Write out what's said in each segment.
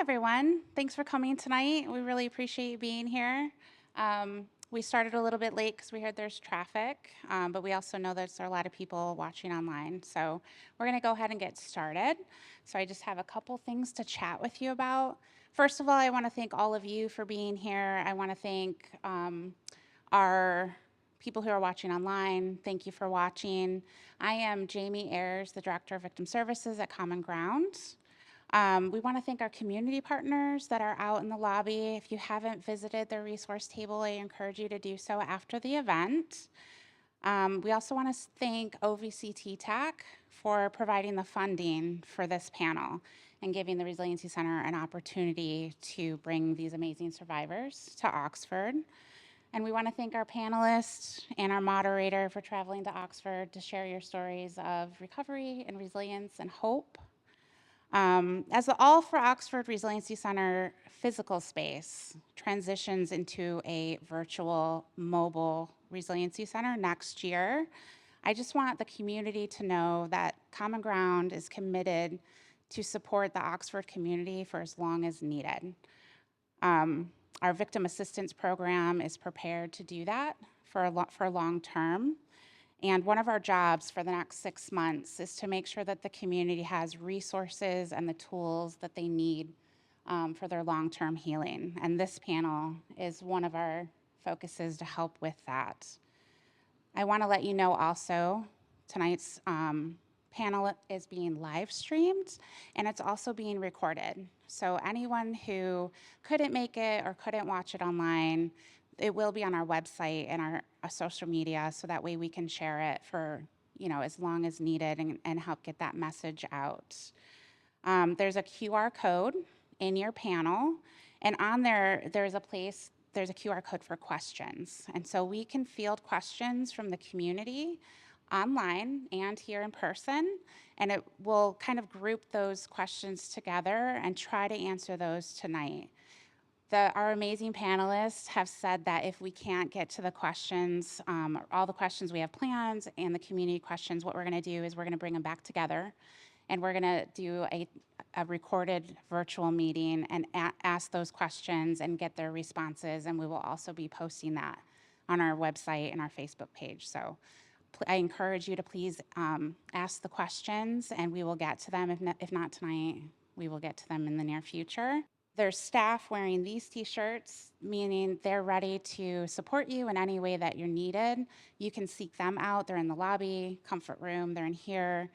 everyone. Thanks for coming tonight. We really appreciate you being here. We started a little bit late because we heard there's traffic, but we also know there's a lot of people watching online. So we're going to go ahead and get started. So I just have a couple things to chat with you about. First of all, I want to thank all of you for being here. I want to thank our people who are watching online. Thank you for watching. I am Jamie Ayers, the Director of Victim Services at Common Ground. We want to thank our community partners that are out in the lobby. If you haven't visited their resource table, I encourage you to do so after the event. We also want to thank OVC TTAC for providing the funding for this panel and giving the Resiliency Center an opportunity to bring these amazing survivors to Oxford. And we want to thank our panelists and our moderator for traveling to Oxford to share your stories of recovery and resilience and hope. As the All for Oxford Resiliency Center physical space transitions into a virtual mobile resiliency center next year, I just want the community to know that Common Ground is committed to support the Oxford community for as long as needed. Our victim assistance program is prepared to do that for long term. And one of our jobs for the next 6 months is to make sure that the community has resources and the tools that they need for their long-term healing. And this panel is one of our focuses to help with that. I want to let you know also, tonight's panel is being live streamed and it's also being recorded. So anyone who couldn't make it or couldn't watch it online, it will be on our website and our social media, so that way we can share it for as long as needed and help get that message out. There's a QR code in your panel, and on there's a QR code for questions. And so we can field questions from the community online and here in person, and it will kind of group those questions together and try to answer those tonight. Our amazing panelists have said that if we can't get to the questions, all the questions we have planned and the community questions, what we're going to do is we're going to bring them back together, and we're going to do a recorded virtual meeting and ask those questions and get their responses, and we will also be posting that on our website and our Facebook page. So I encourage you to please ask the questions, and we will get to them. If not tonight, we will get to them in the near future. There's staff wearing these t-shirts, meaning they're ready to support you in any way that you're needed. You can seek them out. They're in the lobby, comfort room, they're in here.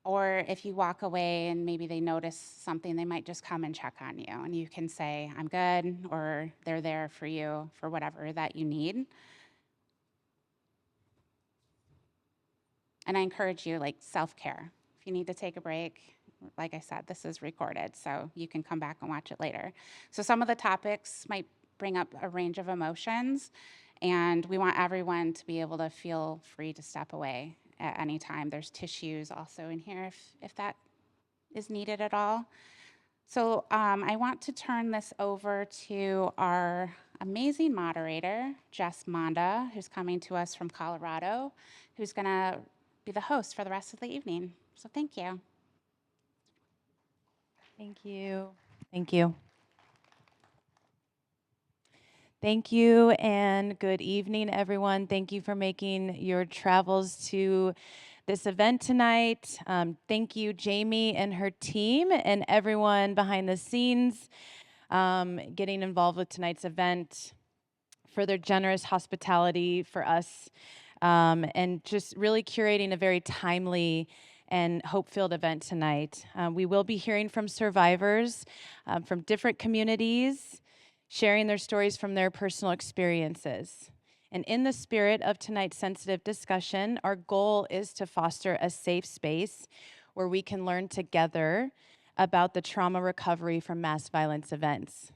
Or if you walk away and maybe they notice something, they might just come and check on you. And you can say, I'm good, or they're there for you for whatever that you need. And I encourage you, self-care. If you need to take a break, like I said, this is recorded, so you can come back and watch it later. So some of the topics might bring up a range of emotions, and we want everyone to be able to feel free to step away at any time. There's tissues also in here if that is needed at all. So I want to turn this over to our amazing moderator, Jess Monda, who's coming to us from Colorado, who's going to be the host for the rest of the evening. So thank you. Thank you. Thank you. Thank you, and good evening, everyone. Thank you for making your travels to this event tonight. Thank you, Jamie and her team, and everyone behind the scenes getting involved with tonight's event, for their generous hospitality for us, and just really curating a very timely and hope-filled event tonight. We will be hearing from survivors from different communities, sharing their stories from their personal experiences. And in the spirit of tonight's sensitive discussion, our goal is to foster a safe space where we can learn together about the trauma recovery from mass violence events.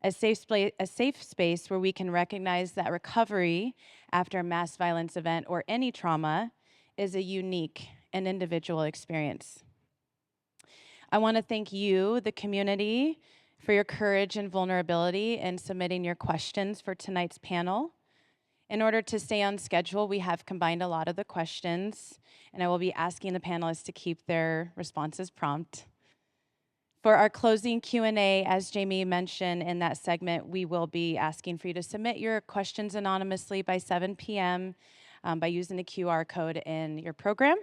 A safe space where we can recognize that recovery after a mass violence event or any trauma is a unique and individual experience. I want to thank you, the community, for your courage and vulnerability in submitting your questions for tonight's panel. In order to stay on schedule, we have combined a lot of the questions, and I will be asking the panelists to keep their responses prompt. For our closing Q&A, as Jamie mentioned in that segment, we will be asking for you to submit your questions anonymously by 7 p.m. By using the QR code in your program.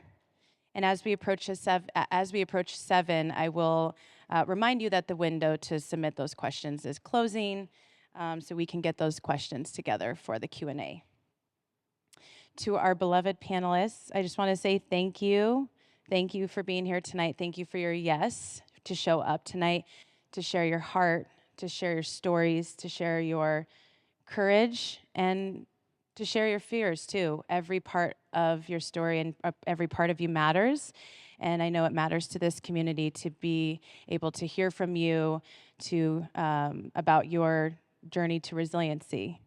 And as we approach 7, I will remind you that the window to submit those questions is closing, so we can get those questions together for the Q&A. To our beloved panelists, I just want to say thank you. Thank you for being here tonight. Thank you for your yes to show up tonight, to share your heart, to share your stories, to share your courage, and to share your fears too. Every part of your story and every part of you matters. And I know it matters to this community to be able to hear from you about your journey to resiliency.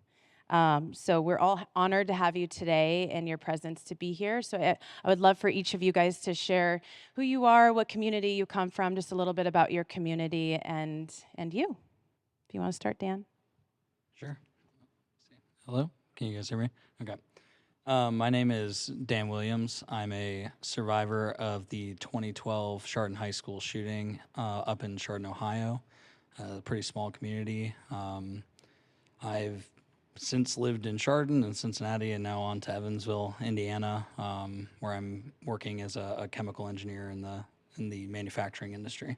So we're all honored to have you today and your presence to be here. So I would love for each of you guys to share who you are, what community you come from, just a little bit about your community and you. If you want to start, Dan. Sure. Hello? Can you guys hear me? Okay. My name is Dan Williams. I'm a survivor of the 2012 Chardon High School shooting up in Chardon, Ohio, a pretty small community. I've since lived in Chardon and Cincinnati and now on to Evansville, Indiana, where I'm working as a chemical engineer in the manufacturing industry.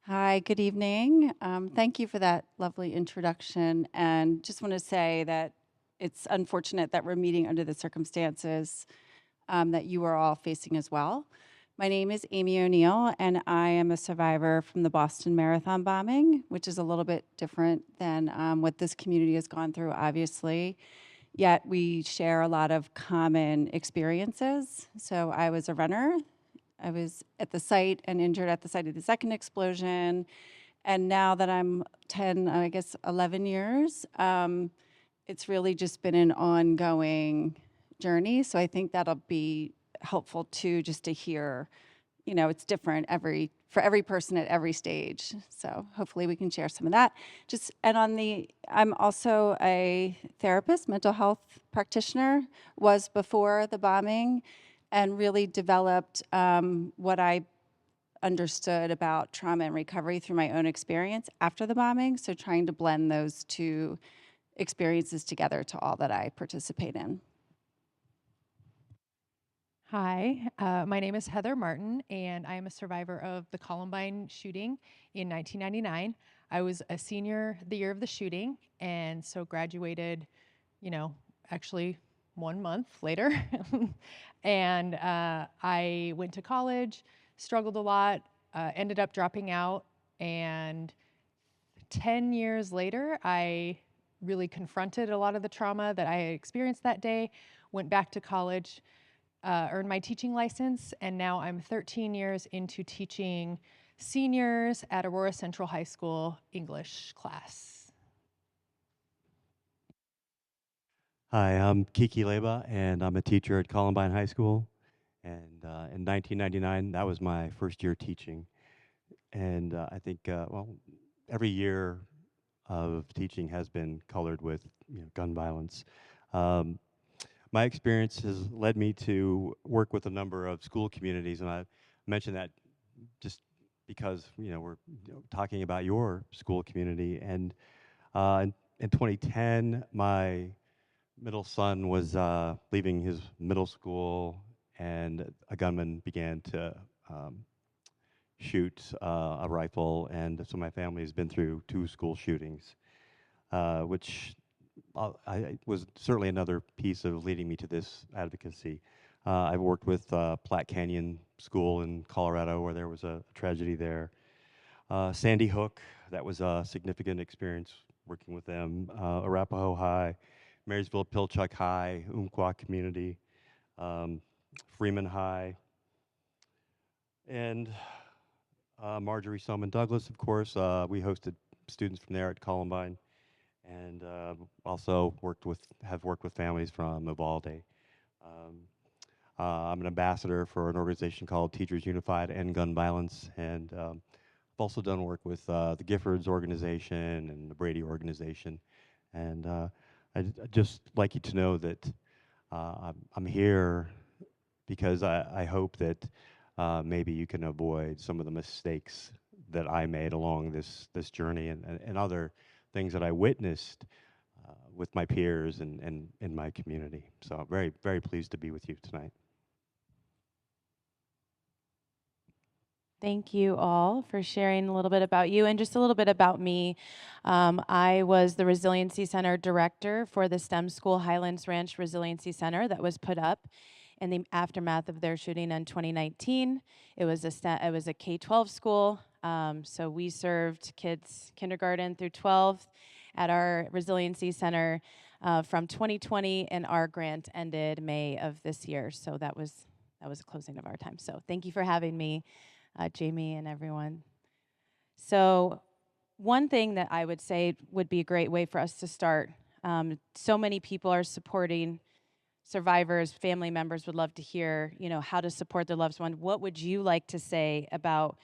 Hi, good evening. Thank you for that lovely introduction. And just want to say that it's unfortunate that we're meeting under the circumstances that you are all facing as well. My name is Amy O'Neill, and I am a survivor from the Boston Marathon bombing, which is a little bit different than what this community has gone through, obviously. Yet we share a lot of common experiences. So I was a runner. I was at the site and injured at the site of the second explosion. And now that I'm 11 years, it's really just been an ongoing journey. So I think that'll be helpful too, just to hear, it's different for every person at every stage. So hopefully we can share some of that. I'm also a therapist, mental health practitioner, was before the bombing, and really developed what I understood about trauma and recovery through my own experience after the bombing. So trying to blend those two experiences together to all that I participate in. Hi, my name is Heather Martin, and I am a survivor of the Columbine shooting in 1999. I was a senior the year of the shooting, and so graduated, actually 1 month later. And I went to college, struggled a lot, ended up dropping out, and 10 years later, I really confronted a lot of the trauma that I had experienced that day, went back to college, earned my teaching license, and now I'm 13 years into teaching seniors at Aurora Central High School English class. Hi, I'm Kiki Leba, and I'm a teacher at Columbine High School. And in 1999, that was my first year teaching. And I think, every year of teaching has been colored with gun violence. My experience has led me to work with a number of school communities, and I mention that just because we're talking about your school community. And in 2010, my middle son was leaving his middle school, and a gunman began to shoot a rifle, and so my family has been through 2 school shootings, which was certainly another piece of leading me to this advocacy. I've worked with Platte Canyon School in Colorado, where there was a tragedy there. Sandy Hook, that was a significant experience working with them. Arapahoe High, Marysville Pilchuck High, Umpqua Community, Freeman High, and Marjorie Stoneman Douglas, of course. We hosted students from there at Columbine, and also have worked with families from Uvalde. I'm an ambassador for an organization called Teachers Unified End Gun Violence, and I've also done work with the Giffords organization and the Brady organization. And I'd just like you to know that I'm here because I hope that maybe you can avoid some of the mistakes that I made along this journey, and other things that I witnessed with my peers and in my community. So I'm very, very pleased to be with you tonight. Thank you all for sharing a little bit about you and just a little bit about me. I was the Resiliency Center director for the STEM School Highlands Ranch Resiliency Center that was put up in the aftermath of their shooting in 2019. It was a K-12 school, so we served kids kindergarten through 12 at our Resiliency Center from 2020, and our grant ended May of this year. So that was a closing of our time. So thank you for having me. Jamie and everyone. So one thing that I would say would be a great way for us to start, so many people are supporting survivors, family members would love to hear, how to support their loved one. What would you like to say about,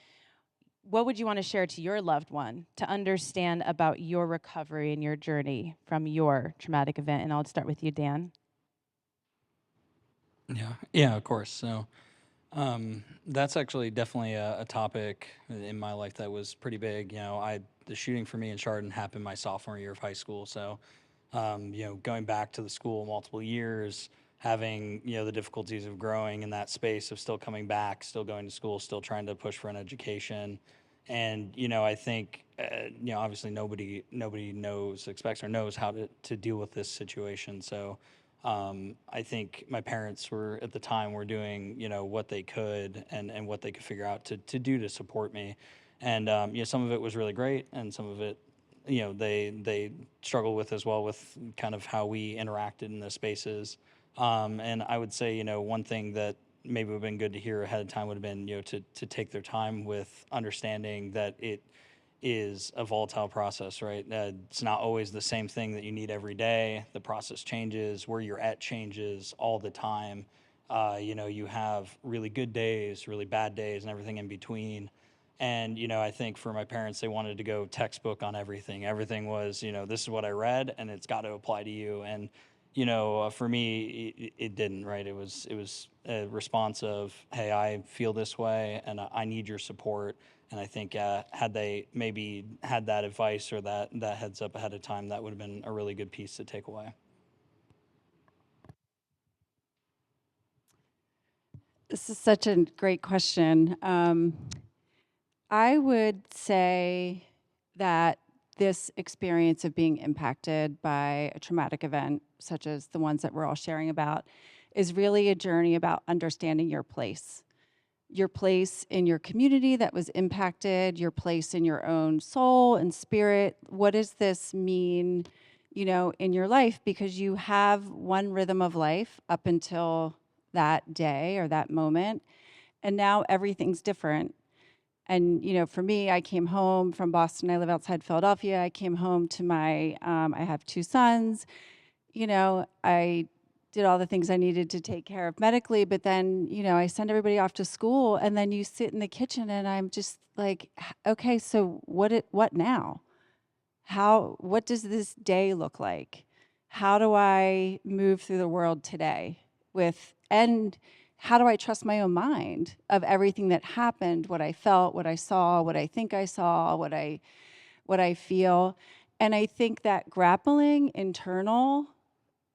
what would you want to share to your loved one to understand about your recovery and your journey from your traumatic event? And I'll start with you, Dan. Yeah, of course. So that's actually definitely a topic in my life that was pretty big. The shooting for me in Chardon happened my sophomore year of high school. So, going back to the school multiple years, having, the difficulties of growing in that space of still coming back, still going to school, still trying to push for an education. And, I think, obviously nobody expects or knows how to deal with this situation. So, I think my parents were at the time were doing, what they could and what they could figure out to do to support me. And, some of it was really great, and some of it, they struggled with as well, with kind of how we interacted in those spaces. And I would say, one thing that maybe would have been good to hear ahead of time would have been, to take their time with understanding that it is a volatile process, right? It's not always the same thing that you need every day. The process changes, where you're at changes all the time. You have really good days, really bad days, and everything in between. And, I think for my parents, they wanted to go textbook on everything. Everything was, this is what I read, and it's got to apply to you. And, for me, it didn't, right? It was a response of, hey, I feel this way, and I need your support. And I think had they maybe had that advice or that heads up ahead of time, that would have been a really good piece to take away. This is such a great question. I would say that this experience of being impacted by a traumatic event, such as the ones that we're all sharing about, is really a journey about understanding your place in your community that was impacted, your place in your own soul and spirit. What does this mean, in your life? Because you have one rhythm of life up until that day or that moment, and now everything's different. And, for me, I came home from Boston. I live outside Philadelphia. I came home to I have 2 sons. I did all the things I needed to take care of medically, but then, I send everybody off to school, and then you sit in the kitchen, and I'm just like, okay, so what now? What does this day look like? How do I move through the world today and how do I trust my own mind of everything that happened, what I felt, what I saw, what I think I saw, what I feel? And I think that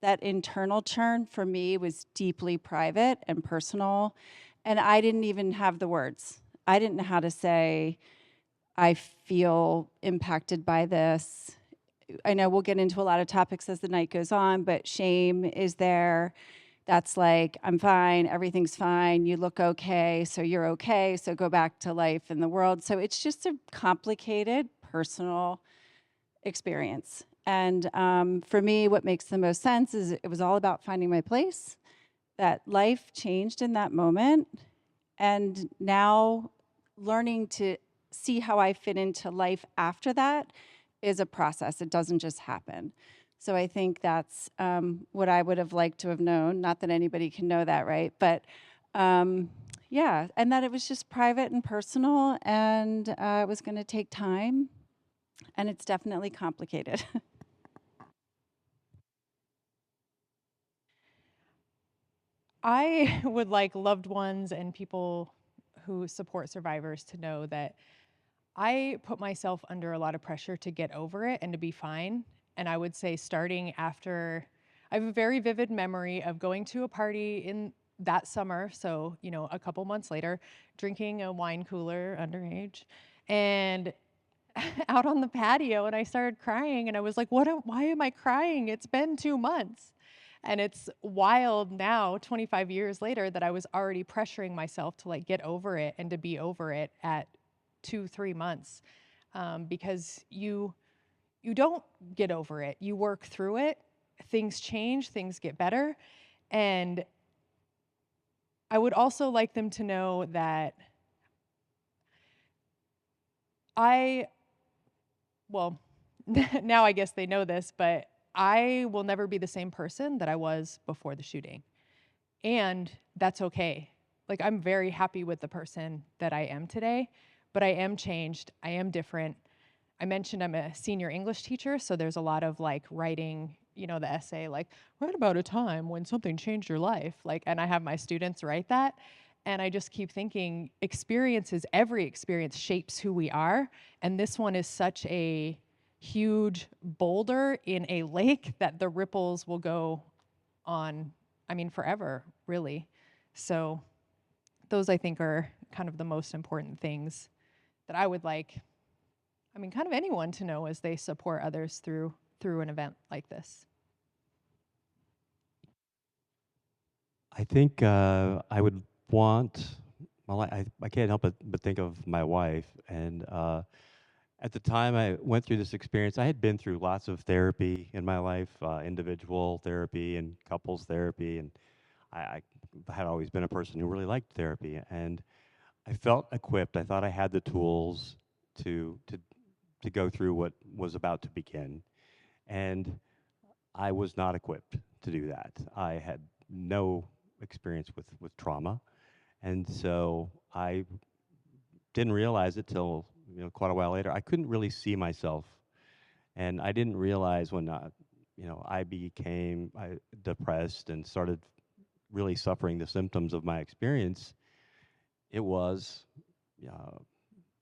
that internal churn for me was deeply private and personal. And I didn't even have the words. I didn't know how to say, I feel impacted by this. I know we'll get into a lot of topics as the night goes on, but shame is there. That's like, I'm fine, everything's fine, you look okay, so you're okay, so go back to life in the world. So it's just a complicated personal experience. And for me, what makes the most sense is it was all about finding my place, that life changed in that moment, and now learning to see how I fit into life after that is a process. It doesn't just happen. So I think that's what I would have liked to have known. Not that anybody can know that, right? But yeah, and that it was just private and personal, and it was going to take time, and it's definitely complicated. I would like loved ones and people who support survivors to know that I put myself under a lot of pressure to get over it and to be fine. And I would say starting after, I have a very vivid memory of going to a party in that summer, so, you know, a couple months later, drinking a wine cooler underage, and out on the patio, and I started crying, and I was like, why am I crying? It's been 2 months. And it's wild now, 25 years later, that I was already pressuring myself to like get over it and to be over it at 2, 3 months, because you don't get over it. You work through it. Things change. Things get better. And I would also like them to know that well, now I guess they know this, but I will never be the same person that I was before the shooting. And that's okay. Like, I'm very happy with the person that I am today, but I am changed. I am different. I mentioned I'm a senior English teacher, so there's a lot of like writing, you know, the essay, like, write about a time when something changed your life. Like, and I have my students write that. And I just keep thinking every experience shapes who we are. And this one is such a huge boulder in a lake that the ripples will go on, I mean, forever, really. So those, I think, are kind of the most important things that I would like, I mean, kind of anyone to know as they support others through an event like this. I think I would want, well, I can't help but think of my wife. And at the time I went through this experience, I had been through lots of therapy in my life, individual therapy and couples therapy. And I had always been a person who really liked therapy. And I felt equipped. I thought I had the tools to go through what was about to begin. And I was not equipped to do that. I had no experience with trauma. And so I didn't realize it till, you know, quite a while later. I couldn't really see myself. And I didn't realize when, you know, I became depressed and started really suffering the symptoms of my experience. It was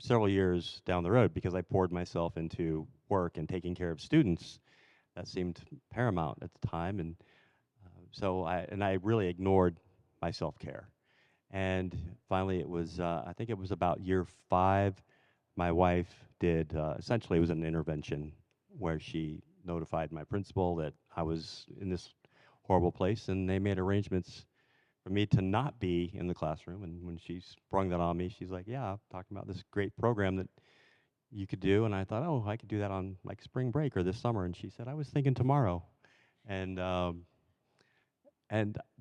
several years down the road because I poured myself into work and taking care of students. That seemed paramount at the time. And so I really ignored my self-care. And finally, it was, I think it was about year 5, my wife did, essentially it was an intervention where she notified my principal that I was in this horrible place, and they made arrangements for me to not be in the classroom. And when she sprung that on me, she's like, yeah, I'm talking about this great program that you could do. And I thought, oh, I could do that on like spring break or this summer. And she said, I was thinking tomorrow. And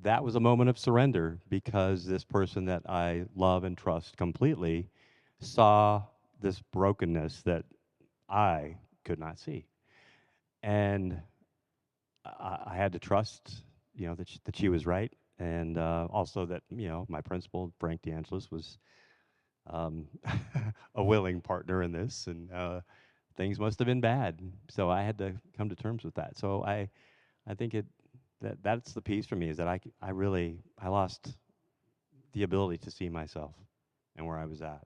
that was a moment of surrender because this person that I love and trust completely saw this brokenness that I could not see. And I had to trust, you know, that she was right. And also that, you know, my principal, Frank DeAngelis, was a willing partner in this. And things must have been bad. So I had to come to terms with that. So I think that's the piece for me, is that I lost the ability to see myself and where I was at.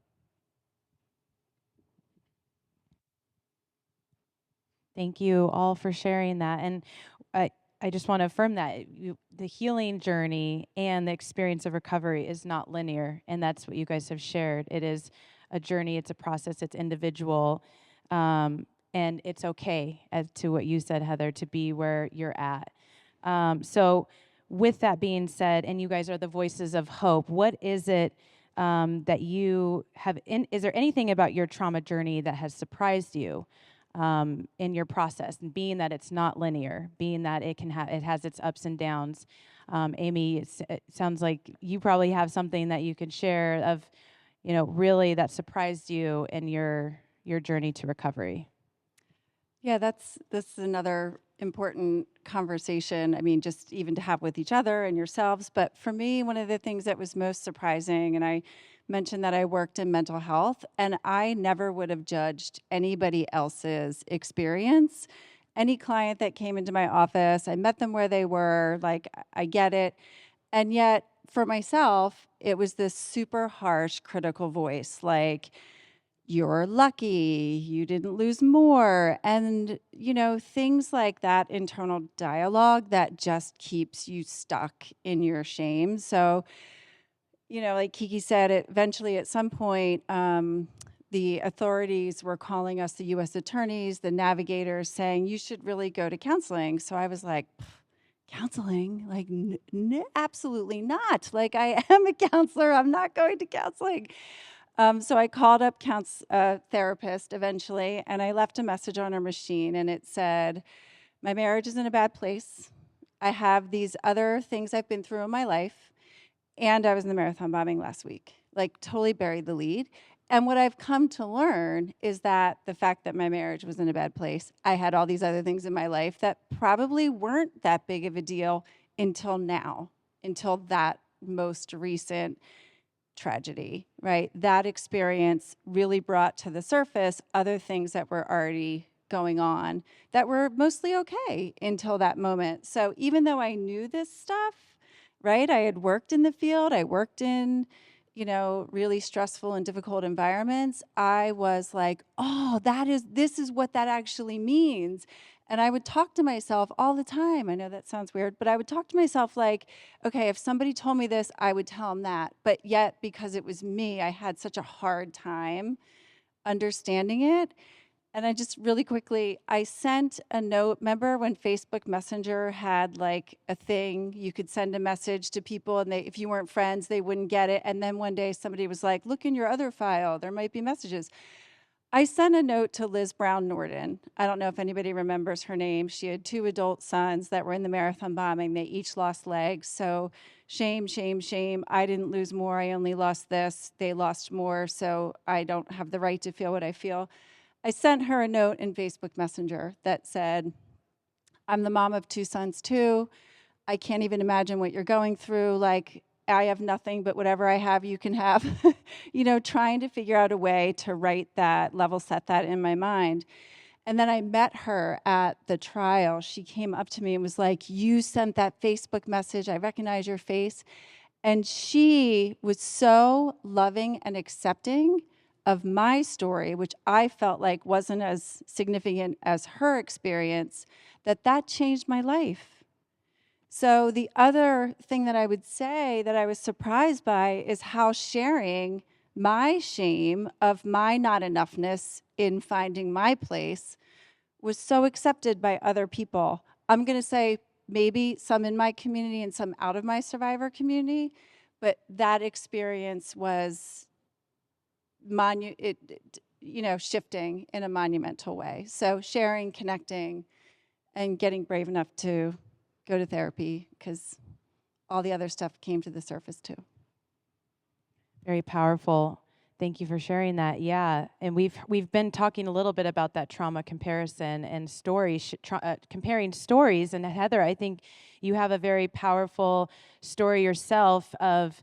Thank you all for sharing that. And I just want to affirm that the healing journey and the experience of recovery is not linear. And that's what you guys have shared. It is a journey, it's a process, it's individual. And it's okay, as to what you said, Heather, to be where you're at. So with that being said, and you guys are the voices of hope, what is it that you have, is there anything about your trauma journey that has surprised you in your process? And being that it's not linear, being that it has its ups and downs. Amy, it sounds like you probably have something that you could share of, you know, really that surprised you in your journey to recovery. Yeah, this is another important conversation. I mean, just even to have with each other and yourselves. But for me, one of the things that was most surprising, and I mentioned that I worked in mental health, and I never would have judged anybody else's experience. Any client that came into my office, I met them where they were, like, I get it. And yet, for myself, it was this super harsh, critical voice like, you're lucky, you didn't lose more. And, things like that internal dialogue that just keeps you stuck in your shame. So, like Kiki said, eventually at some point, the authorities were calling us, the US attorneys, the navigators, saying, you should really go to counseling. So I was like, counseling? Like, absolutely not. Like, I am a counselor. I'm not going to counseling. So I called up therapist eventually, and I left a message on her machine, and it said, my marriage is in a bad place. I have these other things I've been through in my life, and I was in the marathon bombing last week. Like, totally buried the lead. And what I've come to learn is that the fact that my marriage was in a bad place, I had all these other things in my life that probably weren't that big of a deal until now, until that most recent tragedy, right? That experience really brought to the surface other things that were already going on that were mostly okay until that moment. So even though I knew this stuff, right? I had worked in the field, I worked in, really stressful and difficult environments. I was like, oh, this is what that actually means. And I would talk to myself all the time. I know that sounds weird, but I would talk to myself like, okay, if somebody told me this, I would tell them that. But yet, because it was me, I had such a hard time understanding it. And I just really quickly, I sent a note. Remember when Facebook Messenger had like a thing, you could send a message to people and if you weren't friends, they wouldn't get it. And then one day somebody was like, look in your other file, there might be messages. I sent a note to Liz Brown Norden. I don't know if anybody remembers her name. She had 2 adult sons that were in the marathon bombing. They each lost legs. So shame, shame, shame. I didn't lose more. I only lost this. They lost more. So I don't have the right to feel what I feel. I sent her a note in Facebook Messenger that said, I'm the mom of 2 sons too. I can't even imagine what you're going through. Like, I have nothing, but whatever I have, you can have. Trying to figure out a way to write that, level set that in my mind. And then I met her at the trial. She came up to me and was like, you sent that Facebook message. I recognize your face. And she was so loving and accepting of my story, which I felt like wasn't as significant as her experience, that changed my life. So the other thing that I would say that I was surprised by is how sharing my shame of my not enoughness in finding my place was so accepted by other people. I'm going to say maybe some in my community and some out of my survivor community, but that experience was shifting in a monumental way. So sharing, connecting, and getting brave enough to go to therapy because all the other stuff came to the surface too. Very powerful. Thank you for sharing that. Yeah, and we've been talking a little bit about that trauma comparison and stories, comparing stories. And Heather, I think you have a very powerful story yourself of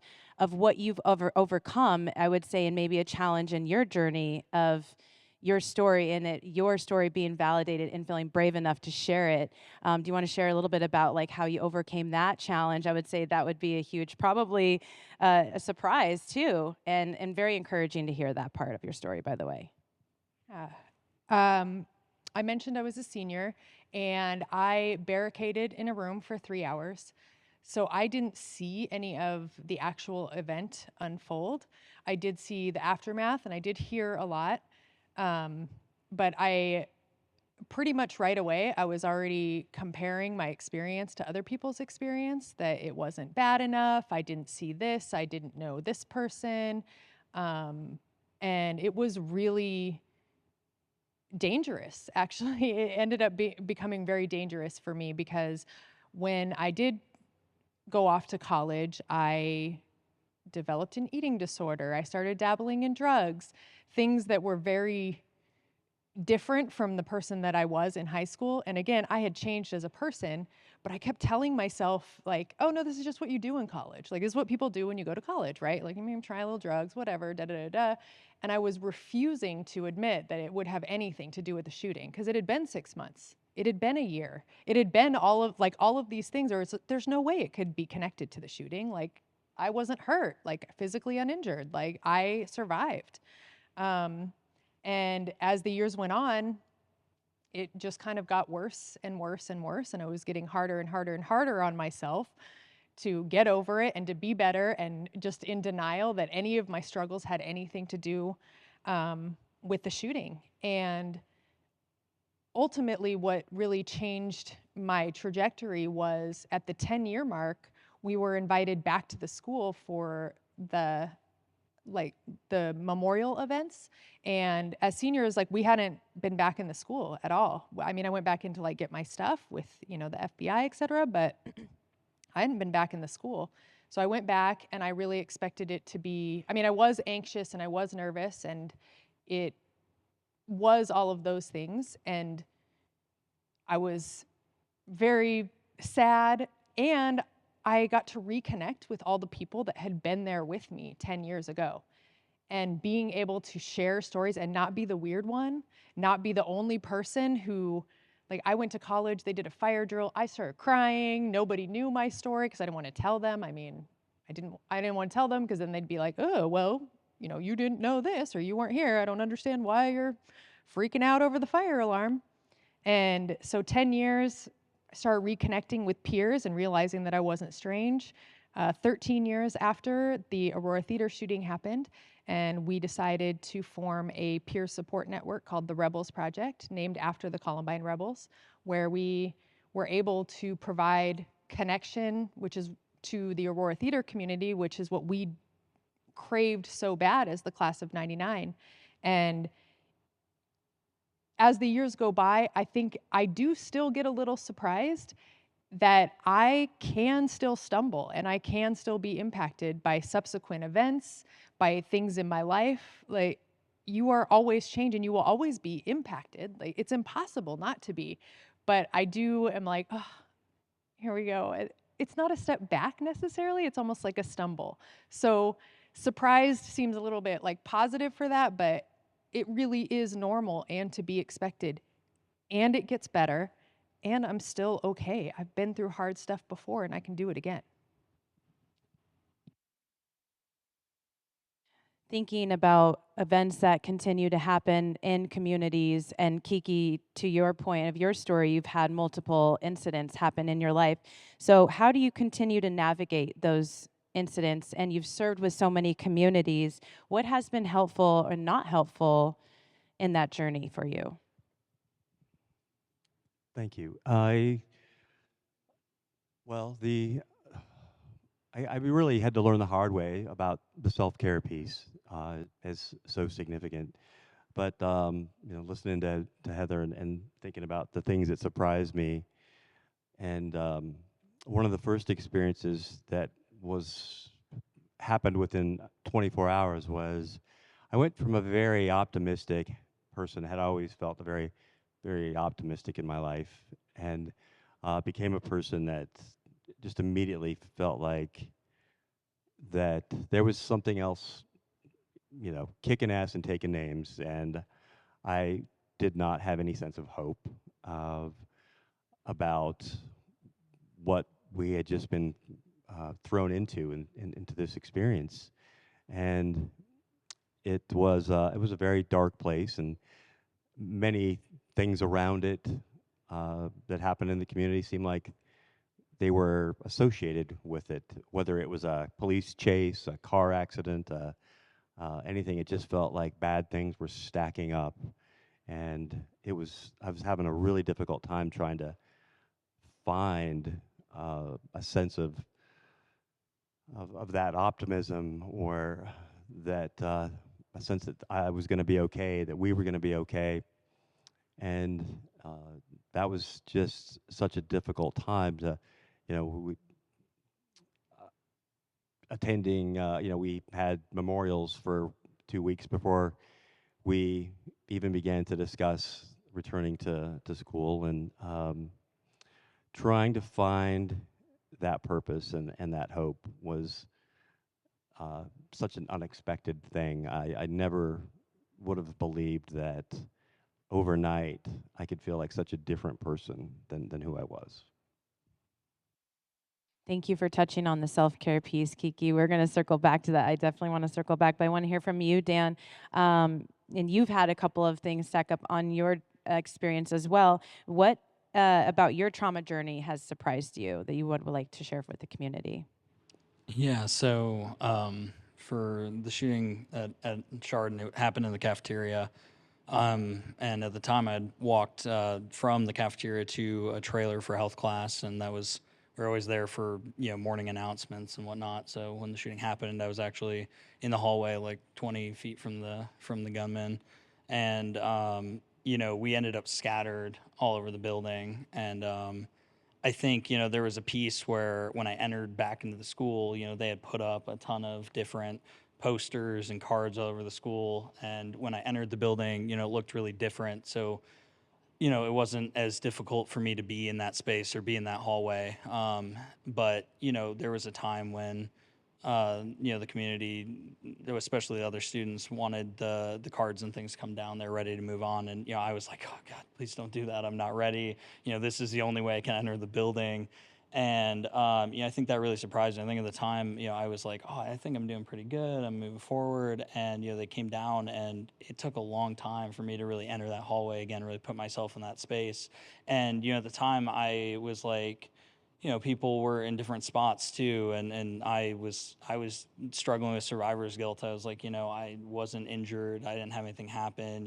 what you've overcome. I would say, and maybe a challenge in your journey of your story and your story being validated and feeling brave enough to share it. Do you want to share a little bit about like how you overcame that challenge? I would say that would be a huge, probably a surprise too, and very encouraging to hear that part of your story, by the way. I mentioned I was a senior, and I barricaded in a room for 3 hours. So I didn't see any of the actual event unfold. I did see the aftermath, and I did hear a lot. But I pretty much right away, I was already comparing my experience to other people's experience, that it wasn't bad enough. I didn't see this. I didn't know this person. And it was really dangerous, actually. It ended up becoming very dangerous for me because when I did go off to college, I developed an eating disorder. I started dabbling in drugs, things that were very different from the person that I was in high school. And again, I had changed as a person, but I kept telling myself like, oh no, this is just what you do in college. Like, this is what people do when you go to college, right? Like, try a little drugs, whatever, da da da da. And I was refusing to admit that it would have anything to do with the shooting because it had been 6 months. It had been a year. It had been all of these things, or there's no way it could be connected to the shooting. Like, I wasn't hurt, like physically uninjured, like I survived. And as the years went on, it just kind of got worse and worse and worse, and it was getting harder and harder and harder on myself to get over it and to be better, and just in denial that any of my struggles had anything to do with the shooting. And ultimately, what really changed my trajectory was at the 10-year mark, we were invited back to the school for the the memorial events. And as seniors, like we hadn't been back in the school at all. I mean, I went back in to like get my stuff with, you know, the FBI, et cetera, but I hadn't been back in the school. So I went back and I really expected it to be, I mean, I was anxious and I was nervous, and it was all of those things. And I was very sad, and I got to reconnect with all the people that had been there with me 10 years ago. And being able to share stories and not be the weird one, not be the only person who, like, I went to college, they did a fire drill, I started crying, nobody knew my story because I didn't want to tell them. I mean, I didn't want to tell them because then they'd be like, oh, well, you know, you didn't know this or you weren't here. I don't understand why you're freaking out over the fire alarm. And so 10 years, I started reconnecting with peers and realizing that I wasn't strange. 13 years after the Aurora Theater shooting happened, and we decided to form a peer support network called the Rebels Project, named after the Columbine Rebels, where we were able to provide connection, which is to the Aurora Theater community, which is what we craved so bad as the class of '99. And as the years go by, I think I do still get a little surprised that I can still stumble and I can still be impacted by subsequent events, by things in my life. Like, you are always changing, you will always be impacted. Like, it's impossible not to be. But I am like, oh, here we go. It's not a step back necessarily, it's almost like a stumble. So surprised seems a little bit like positive for that, but it really is normal and to be expected. And it gets better, and I'm still okay. I've been through hard stuff before, and I can do it again. Thinking about events that continue to happen in communities, and Kiki, to your point of your story, you've had multiple incidents happen in your life. So how do you continue to navigate those incidents? And you've served with so many communities. What has been helpful or not helpful in that journey for you? Thank you. Well, I really had to learn the hard way about the self-care piece, as so significant. But you know, listening to Heather and thinking about the things that surprised me, and one of the first experiences that happened within 24 hours was I went from a very optimistic person, had always felt very, very optimistic in my life, and became a person that just immediately felt like that there was something else, you know, kicking ass and taking names, and I did not have any sense of hope of about what we had just been thrown into into this experience, and it was a very dark place, and many things around it that happened in the community seemed like they were associated with it, whether it was a police chase, a car accident, anything. It just felt like bad things were stacking up, and I was having a really difficult time trying to find a sense of that optimism, or that a sense that I was going to be okay, that we were going to be okay, and that was just such a difficult time to, you know, attending. You know, we had memorials for 2 weeks before we even began to discuss returning to school, and trying to find that purpose and that hope was such an unexpected thing. I never would have believed that overnight I could feel like such a different person than who I was. Thank you for touching on the self-care piece, Kiki. We're going to circle back to that. I definitely want to circle back, but I want to hear from you, Dan. And you've had a couple of things stack up on your experience as well. What about your trauma journey has surprised you that you would like to share with the community? Yeah, so for the shooting at Chardon, it happened in the cafeteria. And at the time, I'd walked from the cafeteria to a trailer for health class, and we were always there for morning announcements and whatnot. So when the shooting happened, I was actually in the hallway, like 20 feet from the gunman, and we ended up scattered all over the building, and I think, there was a piece where when I entered back into the school, they had put up a ton of different posters and cards all over the school. And when I entered the building, it looked really different. So, it wasn't as difficult for me to be in that space or be in that hallway. But, there was a time when, the community, especially the other students, wanted the cards and things to come down. They're ready to move on. And, I was like, oh, God, please don't do that. I'm not ready. This is the only way I can enter the building. And, I think that really surprised me. I think at the time, I was like, oh, I think I'm doing pretty good. I'm moving forward. And, they came down, and it took a long time for me to really enter that hallway again, really put myself in that space. And, at the time I was like, people were in different spots too, and I was struggling with survivor's guilt. I was like, I wasn't injured, I didn't have anything happen.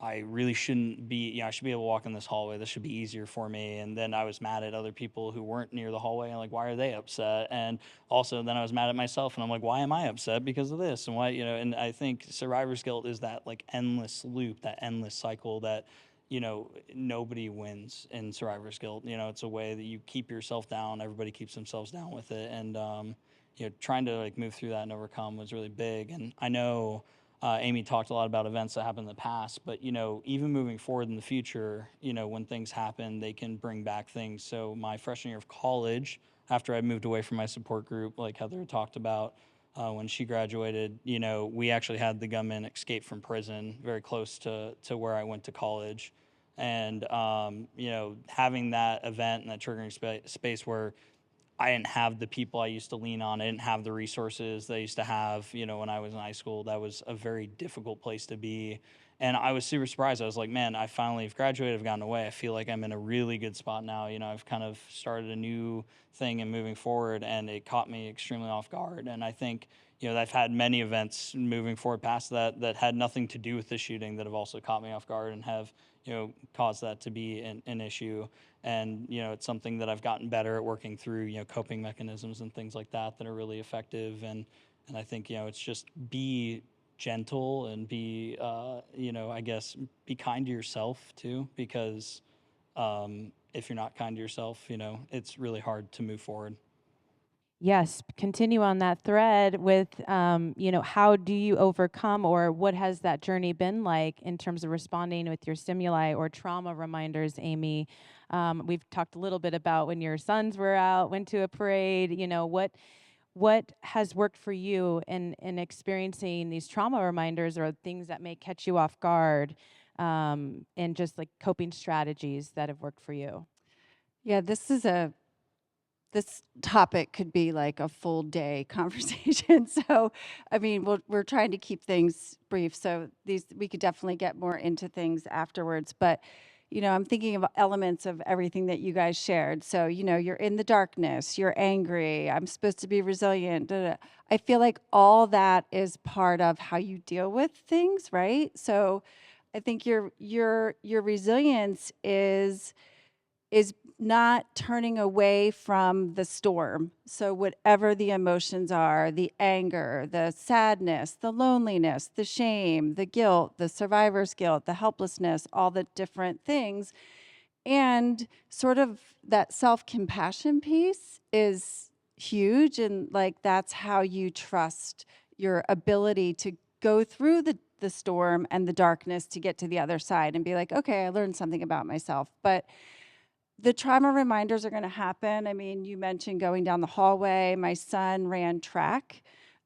I really shouldn't be. I should be able to walk in this hallway. This should be easier for me. And then I was mad at other people who weren't near the hallway, and like, why are they upset? And also, then I was mad at myself, and I'm like, why am I upset because of this? And why, And I think survivor's guilt is that like endless loop, that endless cycle that nobody wins in survivor's guilt. It's a way that you keep yourself down. Everybody keeps themselves down with it. And, trying to like move through that and overcome was really big. And I know Amy talked a lot about events that happened in the past, but, even moving forward in the future, when things happen, they can bring back things. So my freshman year of college, after I moved away from my support group, like Heather talked about, when she graduated, we actually had the gunman escape from prison very close to where I went to college. And, having that event and that triggering space where I didn't have the people I used to lean on, I didn't have the resources that I used to have, when I was in high school, that was a very difficult place to be. And I was super surprised. I was like, man, I finally have graduated, I've gotten away. I feel like I'm in a really good spot now. I've kind of started a new thing and moving forward, and it caught me extremely off guard. And I think, I've had many events moving forward past that had nothing to do with the shooting that have also caught me off guard and have, caused that to be an issue. And, it's something that I've gotten better at working through, coping mechanisms and things like that that are really effective. And I think, it's just be gentle and be, I guess, be kind to yourself too, because if you're not kind to yourself, it's really hard to move forward. Yes, continue on that thread with, how do you overcome, or what has that journey been like in terms of responding with your stimuli or trauma reminders, Amy? We've talked a little bit about when your sons were out, went to a parade, what has worked for you in experiencing these trauma reminders or things that may catch you off guard, and just like coping strategies that have worked for you? Yeah, this topic could be like a full day conversation. So, I mean, we're trying to keep things brief. So we could definitely get more into things afterwards. But, I'm thinking of elements of everything that you guys shared. So, you're in the darkness, you're angry, I'm supposed to be resilient. Da, da. I feel like all that is part of how you deal with things, right? So, I think your resilience is not turning away from the storm. So whatever the emotions are, the anger, the sadness, the loneliness, the shame, the guilt, the survivor's guilt, the helplessness, all the different things. And sort of that self-compassion piece is huge. And like, that's how you trust your ability to go through the storm and the darkness to get to the other side and be like, okay, I learned something about myself. But the trauma reminders are going to happen. I mean, you mentioned going down the hallway. My son ran track.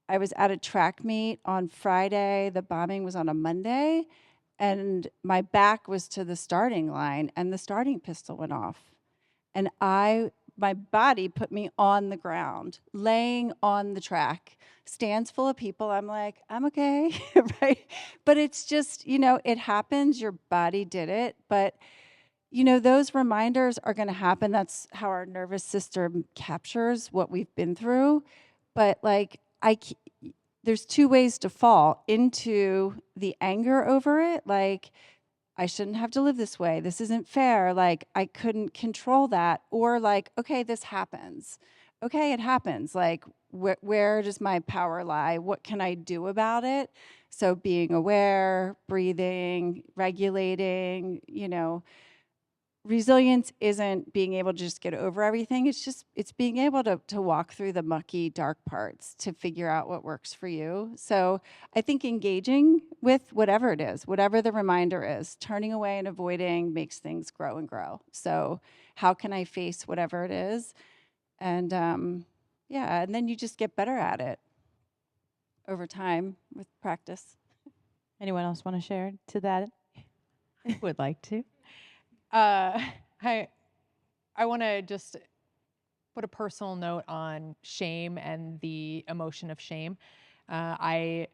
I was at a track meet on Friday. The bombing was on a Monday. And my back was to the starting line, and the starting pistol went off. And I my body put me on the ground, laying on the track, stands full of people. I'm like, I'm okay, right? But it's just, it happens. Your body did it. But, those reminders are going to happen. That's how our nervous system captures what we've been through. But like, there's two ways to fall into the anger over it. Like, I shouldn't have to live this way. This isn't fair. Like, I couldn't control that. Or, like, okay, this happens. Okay, it happens. Like, where does my power lie? What can I do about it? So, being aware, breathing, regulating, resilience isn't being able to just get over everything. It's being able to walk through the mucky, dark parts to figure out what works for you. So I think engaging with whatever it is, whatever the reminder is, turning away and avoiding makes things grow and grow. So how can I face whatever it is? And yeah, and then you just get better at it over time with practice. Anyone else want to share to that? I would like to. I want to just put a personal note on shame and the emotion of shame. I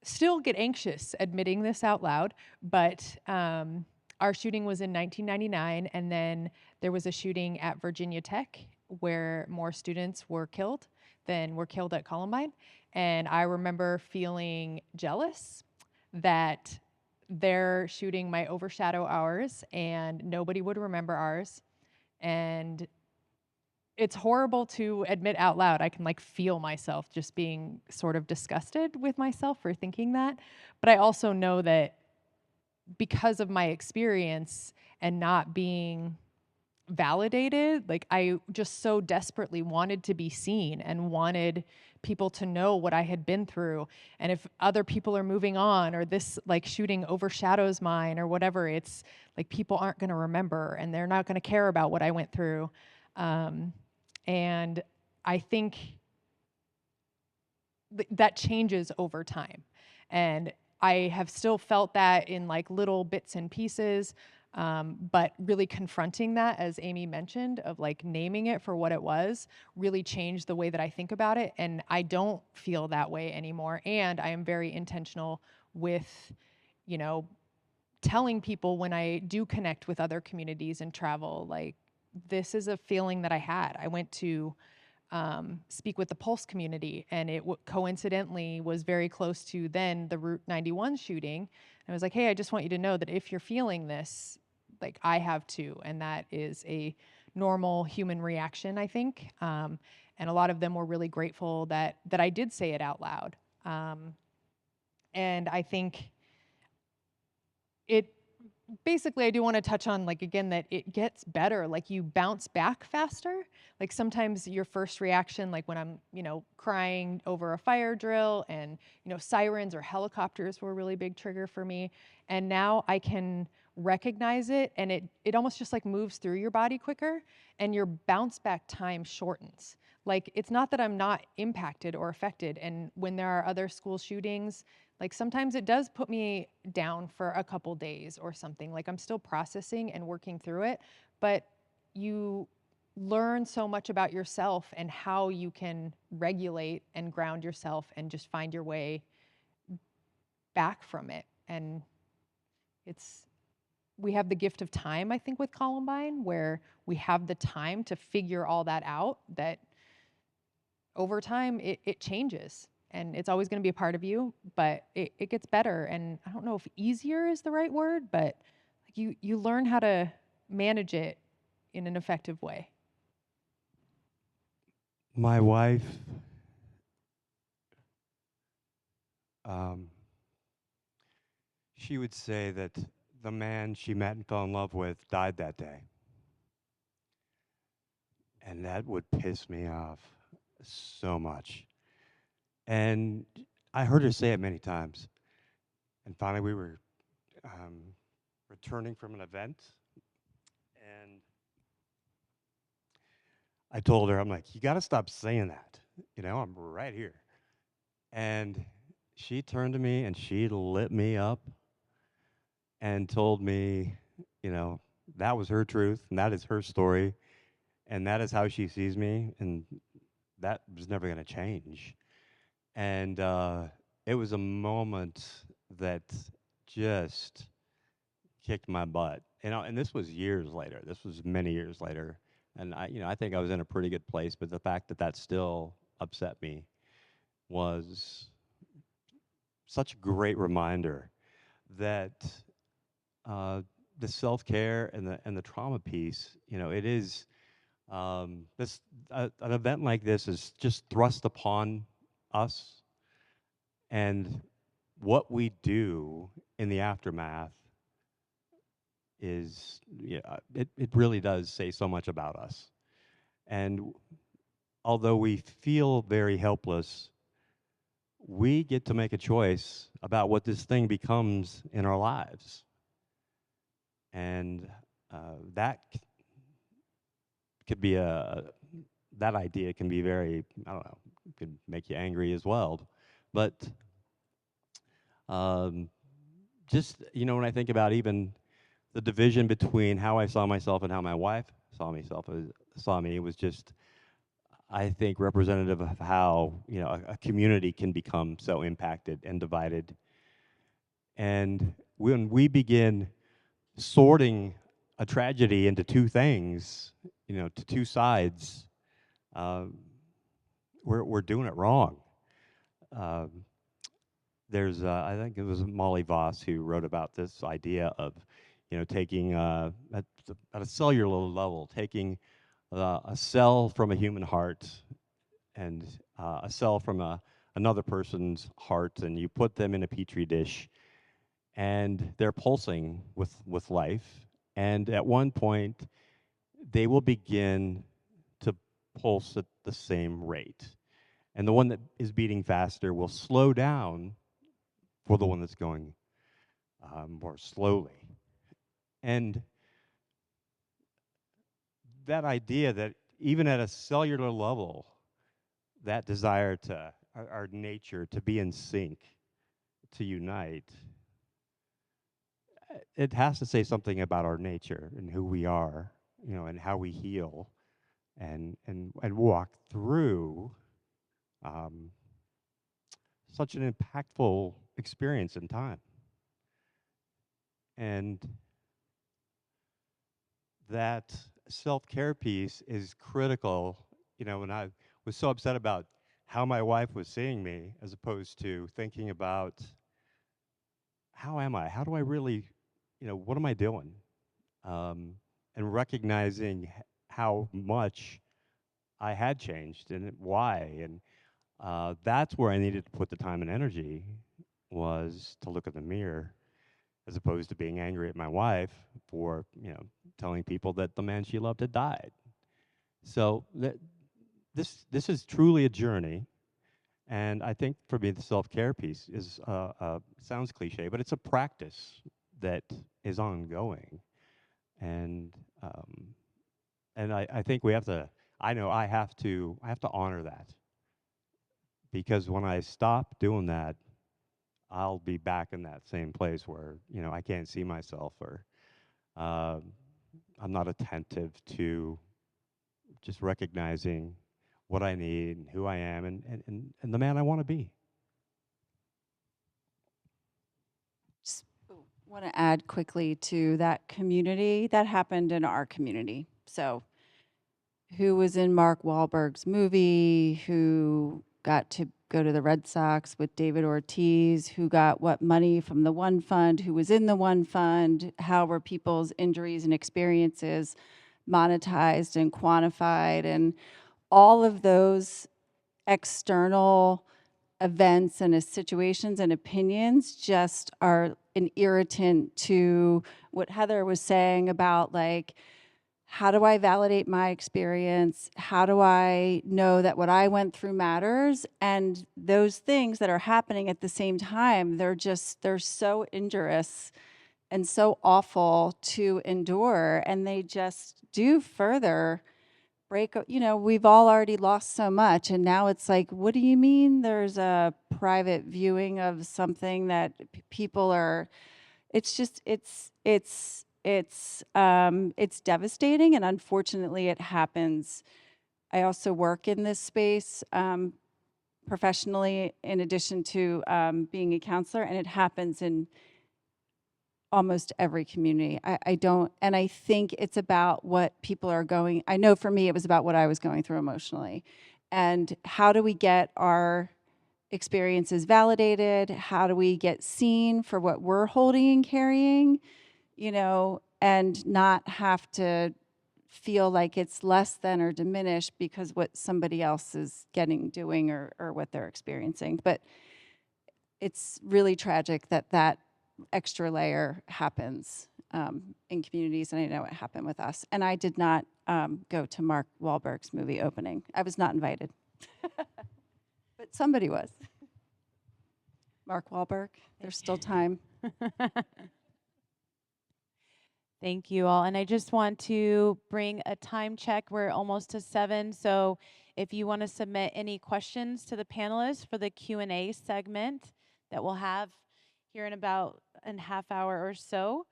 still get anxious admitting this out loud, but our shooting was in 1999, and then there was a shooting at Virginia Tech where more students were killed than were killed at Columbine. And I remember feeling jealous that their shooting might overshadow ours and nobody would remember ours. And it's horrible to admit out loud. I can like feel myself just being sort of disgusted with myself for thinking that. But I also know that because of my experience and not being validated, like I just so desperately wanted to be seen and wanted people to know what I had been through. And if other people are moving on or this like shooting overshadows mine or whatever, it's like people aren't going to remember and they're not going to care about what I went through. And I think that changes over time. And I have still felt that in like little bits and pieces. But really confronting that, as Amy mentioned, of like naming it for what it was, really changed the way that I think about it. And I don't feel that way anymore. And I am very intentional with, telling people when I do connect with other communities and travel, like, this is a feeling that I had. I went to speak with the Pulse community, and it coincidentally was very close to then the Route 91 shooting. And I was like, hey, I just want you to know that if you're feeling this, like I have too, and that is a normal human reaction, I think. And a lot of them were really grateful that I did say it out loud. And I think it basically, I do want to touch on, like, again, that it gets better. Like, you bounce back faster. Like, sometimes your first reaction, like when I'm, crying over a fire drill and, sirens or helicopters were a really big trigger for me. And now I can recognize it, and it almost just like moves through your body quicker, and your bounce back time shortens. Like, it's not that I'm not impacted or affected. And when there are other school shootings, like sometimes it does put me down for a couple days or something. Like, I'm still processing and working through it, but you learn so much about yourself and how you can regulate and ground yourself and just find your way back from it. And we have the gift of time, I think, with Columbine, where we have the time to figure all that out, that over time it changes. And it's always going to be a part of you, but it gets better. And I don't know if easier is the right word, but like you learn how to manage it in an effective way. My wife, she would say that the man she met and fell in love with died that day. And that would piss me off so much. And I heard her say it many times. And finally, we were returning from an event. And I told her, I'm like, you got to stop saying that. I'm right here. And she turned to me and she lit me up and told me, that was her truth and that is her story. and that is how she sees me, and that was never going to change. And it was a moment that just kicked my butt. And this was years later. This was many years later. And I think I was in a pretty good place, but the fact that that still upset me was such a great reminder that the self-care and the trauma piece, it is an event like this is just thrust upon us, and what we do in the aftermath is, it really does say so much about us. And although we feel very helpless, we get to make a choice about what this thing becomes in our lives. And that could be that idea can be very, I don't know, could make you angry as well. But just, when I think about even the division between how I saw myself and how my wife saw me, it was just, I think, representative of how, a community can become so impacted and divided. And when we begin sorting a tragedy into two things, to two sides, we're doing it wrong. There's, I think it was Molly Voss who wrote about this idea of, taking at a cellular level, taking a cell from a human heart and a cell from another person's heart, and you put them in a petri dish, and they're pulsing with life. And at one point, they will begin to pulse at the same rate. And the one that is beating faster will slow down for the one that's going more slowly. And that idea that even at a cellular level, that desire to, our nature to be in sync, to unite, it has to say something about our nature and who we are, and how we heal and walk through such an impactful experience in time. And that self-care piece is critical. When I was so upset about how my wife was seeing me, as opposed to thinking about how am I? How do I really, what am I doing? And recognizing how much I had changed and why. And that's where I needed to put the time and energy, was to look in the mirror, as opposed to being angry at my wife for, telling people that the man she loved had died. So this is truly a journey. And I think for me, the self-care piece is, sounds cliche, but it's a practice that is ongoing. And I think we have to, I know I have to honor that. Because when I stop doing that, I'll be back in that same place where, I can't see myself, or I'm not attentive to just recognizing what I need and who I am and the man I want to be. Just want to add quickly to that community. That happened in our community. So who was in Mark Wahlberg's movie, who got to go to the Red Sox with David Ortiz, who got what money from the one fund, who was in the one fund, how were people's injuries and experiences monetized and quantified, and all of those external events and situations and opinions just are an irritant to what Heather was saying about, like, how do I validate my experience? How do I know that what I went through matters? And those things that are happening at the same time, they're so injurious and so awful to endure. And they just do further break, we've all already lost so much. And now it's like, what do you mean there's a private viewing of something that people are, it's just, it's it's devastating, and unfortunately, it happens. I also work in this space professionally, in addition to being a counselor, and it happens in almost every community. I don't, and I think it's about what people are going. I know for me, it was about what I was going through emotionally, and how do we get our experiences validated? How do we get seen for what we're holding and carrying? You know, and not have to feel like it's less than or diminished because what somebody else is doing, or what they're experiencing. But it's really tragic that that extra layer happens in communities, and I know it happened with us. And I did not go to Mark Wahlberg's movie opening. I was not invited, but somebody was. Mark Wahlberg, there's still time. Thank you all. And I just want to bring a time check. We're almost to 7. So if you want to submit any questions to the panelists for the Q&A segment that we'll have here in about a half hour or so,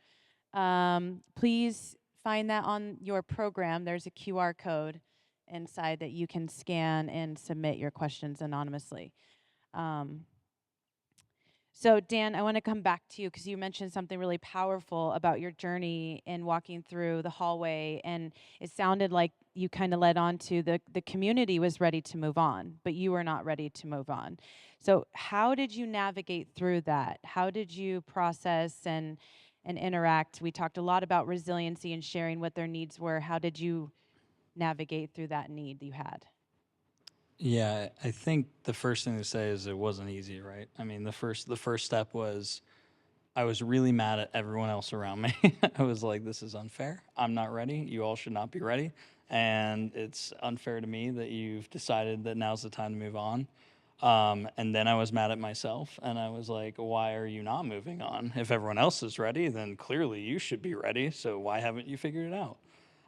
please find that on your program. There's a QR code inside that you can scan and submit your questions anonymously. So Dan, I want to come back to you because you mentioned something really powerful about your journey in walking through the hallway, and it sounded like you kind of led on to the community was ready to move on, but you were not ready to move on. So how did you navigate through that? How did you process and interact? We talked a lot about resiliency and sharing what their needs were. How did you navigate through that need you had? Yeah, I think the first thing to say is it wasn't easy, right? I mean, the first step was I was really mad at everyone else around me. I was like, this is unfair. I'm not ready. You all should not be ready. And it's unfair to me that you've decided that now's the time to move on. And then I was mad at myself, and I was like, why are you not moving on? If everyone else is ready, then clearly you should be ready. So why haven't you figured it out?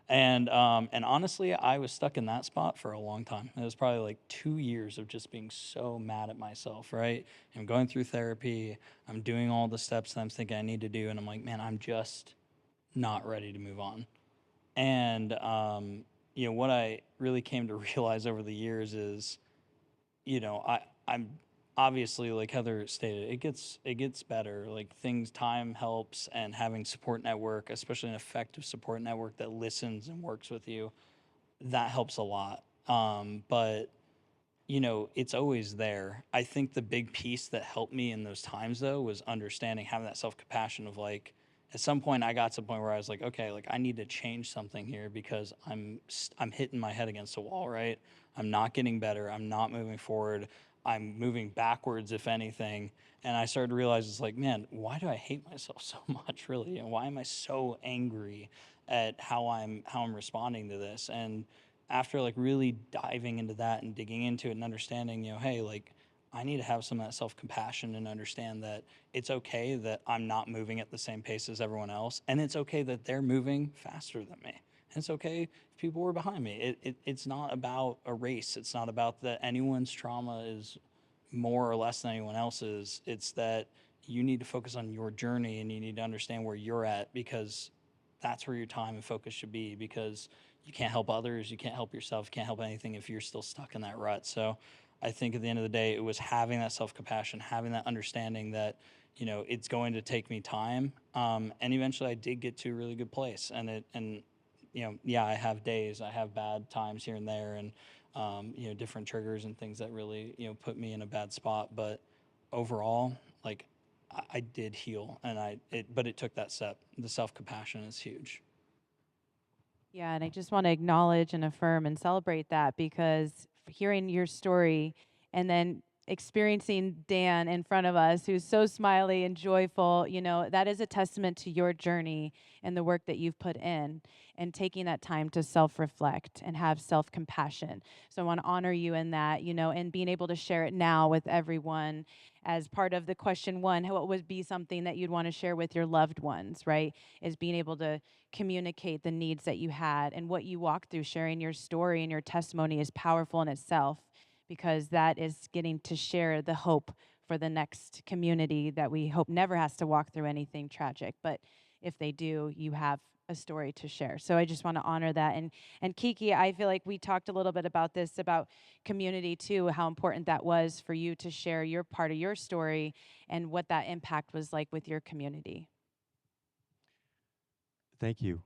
And honestly, I was stuck in that spot for a long time. It was probably like 2 years of just being so mad at myself, right? I'm going through therapy. I'm doing all the steps that I'm thinking I need to do. And I'm like, man, I'm just not ready to move on. And, what I really came to realize over the years is, I'm obviously, like Heather stated, it gets better. Like time helps, and having support network, especially an effective support network that listens and works with you, that helps a lot. But it's always there. I think the big piece that helped me in those times though was understanding, having that self-compassion of like, at some point I got to the point where I was like, okay, like I need to change something here because I'm hitting my head against a wall, right? I'm not getting better. I'm not moving forward. I'm moving backwards, if anything. And I started to realize, it's like, man, why do I hate myself so much, really? And why am I so angry at how I'm responding to this? And after like really diving into that and digging into it and understanding, hey, like I need to have some of that self-compassion and understand that it's okay that I'm not moving at the same pace as everyone else. And it's okay that they're moving faster than me. And it's okay if people were behind me. It's not about a race. It's not about that anyone's trauma is more or less than anyone else's. It's that you need to focus on your journey, and you need to understand where you're at, because that's where your time and focus should be, because you can't help others, you can't help yourself, you can't help anything if you're still stuck in that rut. So I think at the end of the day, it was having that self-compassion, having that understanding that, it's going to take me time. And eventually I did get to a really good place. Yeah, I have days, I have bad times here and there, and, different triggers and things that really, put me in a bad spot. But overall, like, I did heal, but it took that step. The self-compassion is huge. Yeah, and I just want to acknowledge and affirm and celebrate that, because hearing your story and then experiencing Dan in front of us, who's so smiley and joyful, that is a testament to your journey and the work that you've put in, and taking that time to self-reflect and have self-compassion. So I want to honor you in that, and being able to share it now with everyone as part of the question one. What would be something that you'd want to share with your loved ones, right? Is being able to communicate the needs that you had and what you walked through. Sharing your story and your testimony is powerful in itself, because that is getting to share the hope for the next community that we hope never has to walk through anything tragic. But if they do, you have a story to share. So I just want to honor that. And Kiki, I feel like we talked a little bit about this, about community too, how important that was for you to share your part of your story and what that impact was like with your community. Thank you.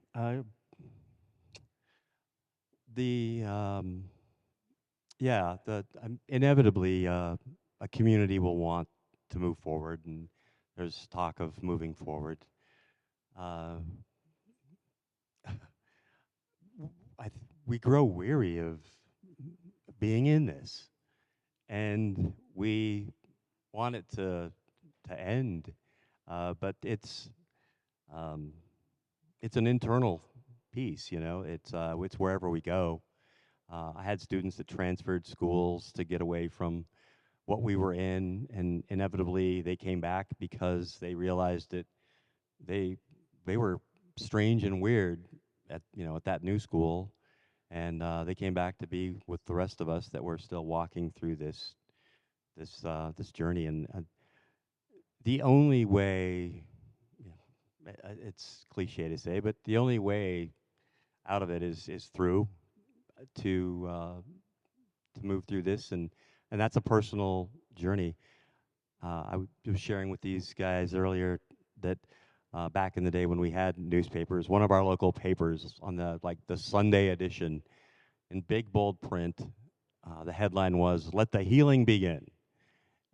The yeah, inevitably a community will want to move forward, and there's talk of moving forward. Uh, we grow weary of being in this, and we want it to end, but um, it's an internal piece, you know. It's wherever we go. I had students that transferred schools to get away from what we were in, and inevitably they came back because they realized that they they were strange and weird at that new school, and they came back to be with the rest of us that were still walking through this journey. And the only way, it's cliche to say, but the only way out of it is through to move through this, and that's a personal journey. Was sharing with these guys earlier that back in the day when we had newspapers, one of our local papers on the Sunday edition, in big bold print, the headline was "Let the healing begin,"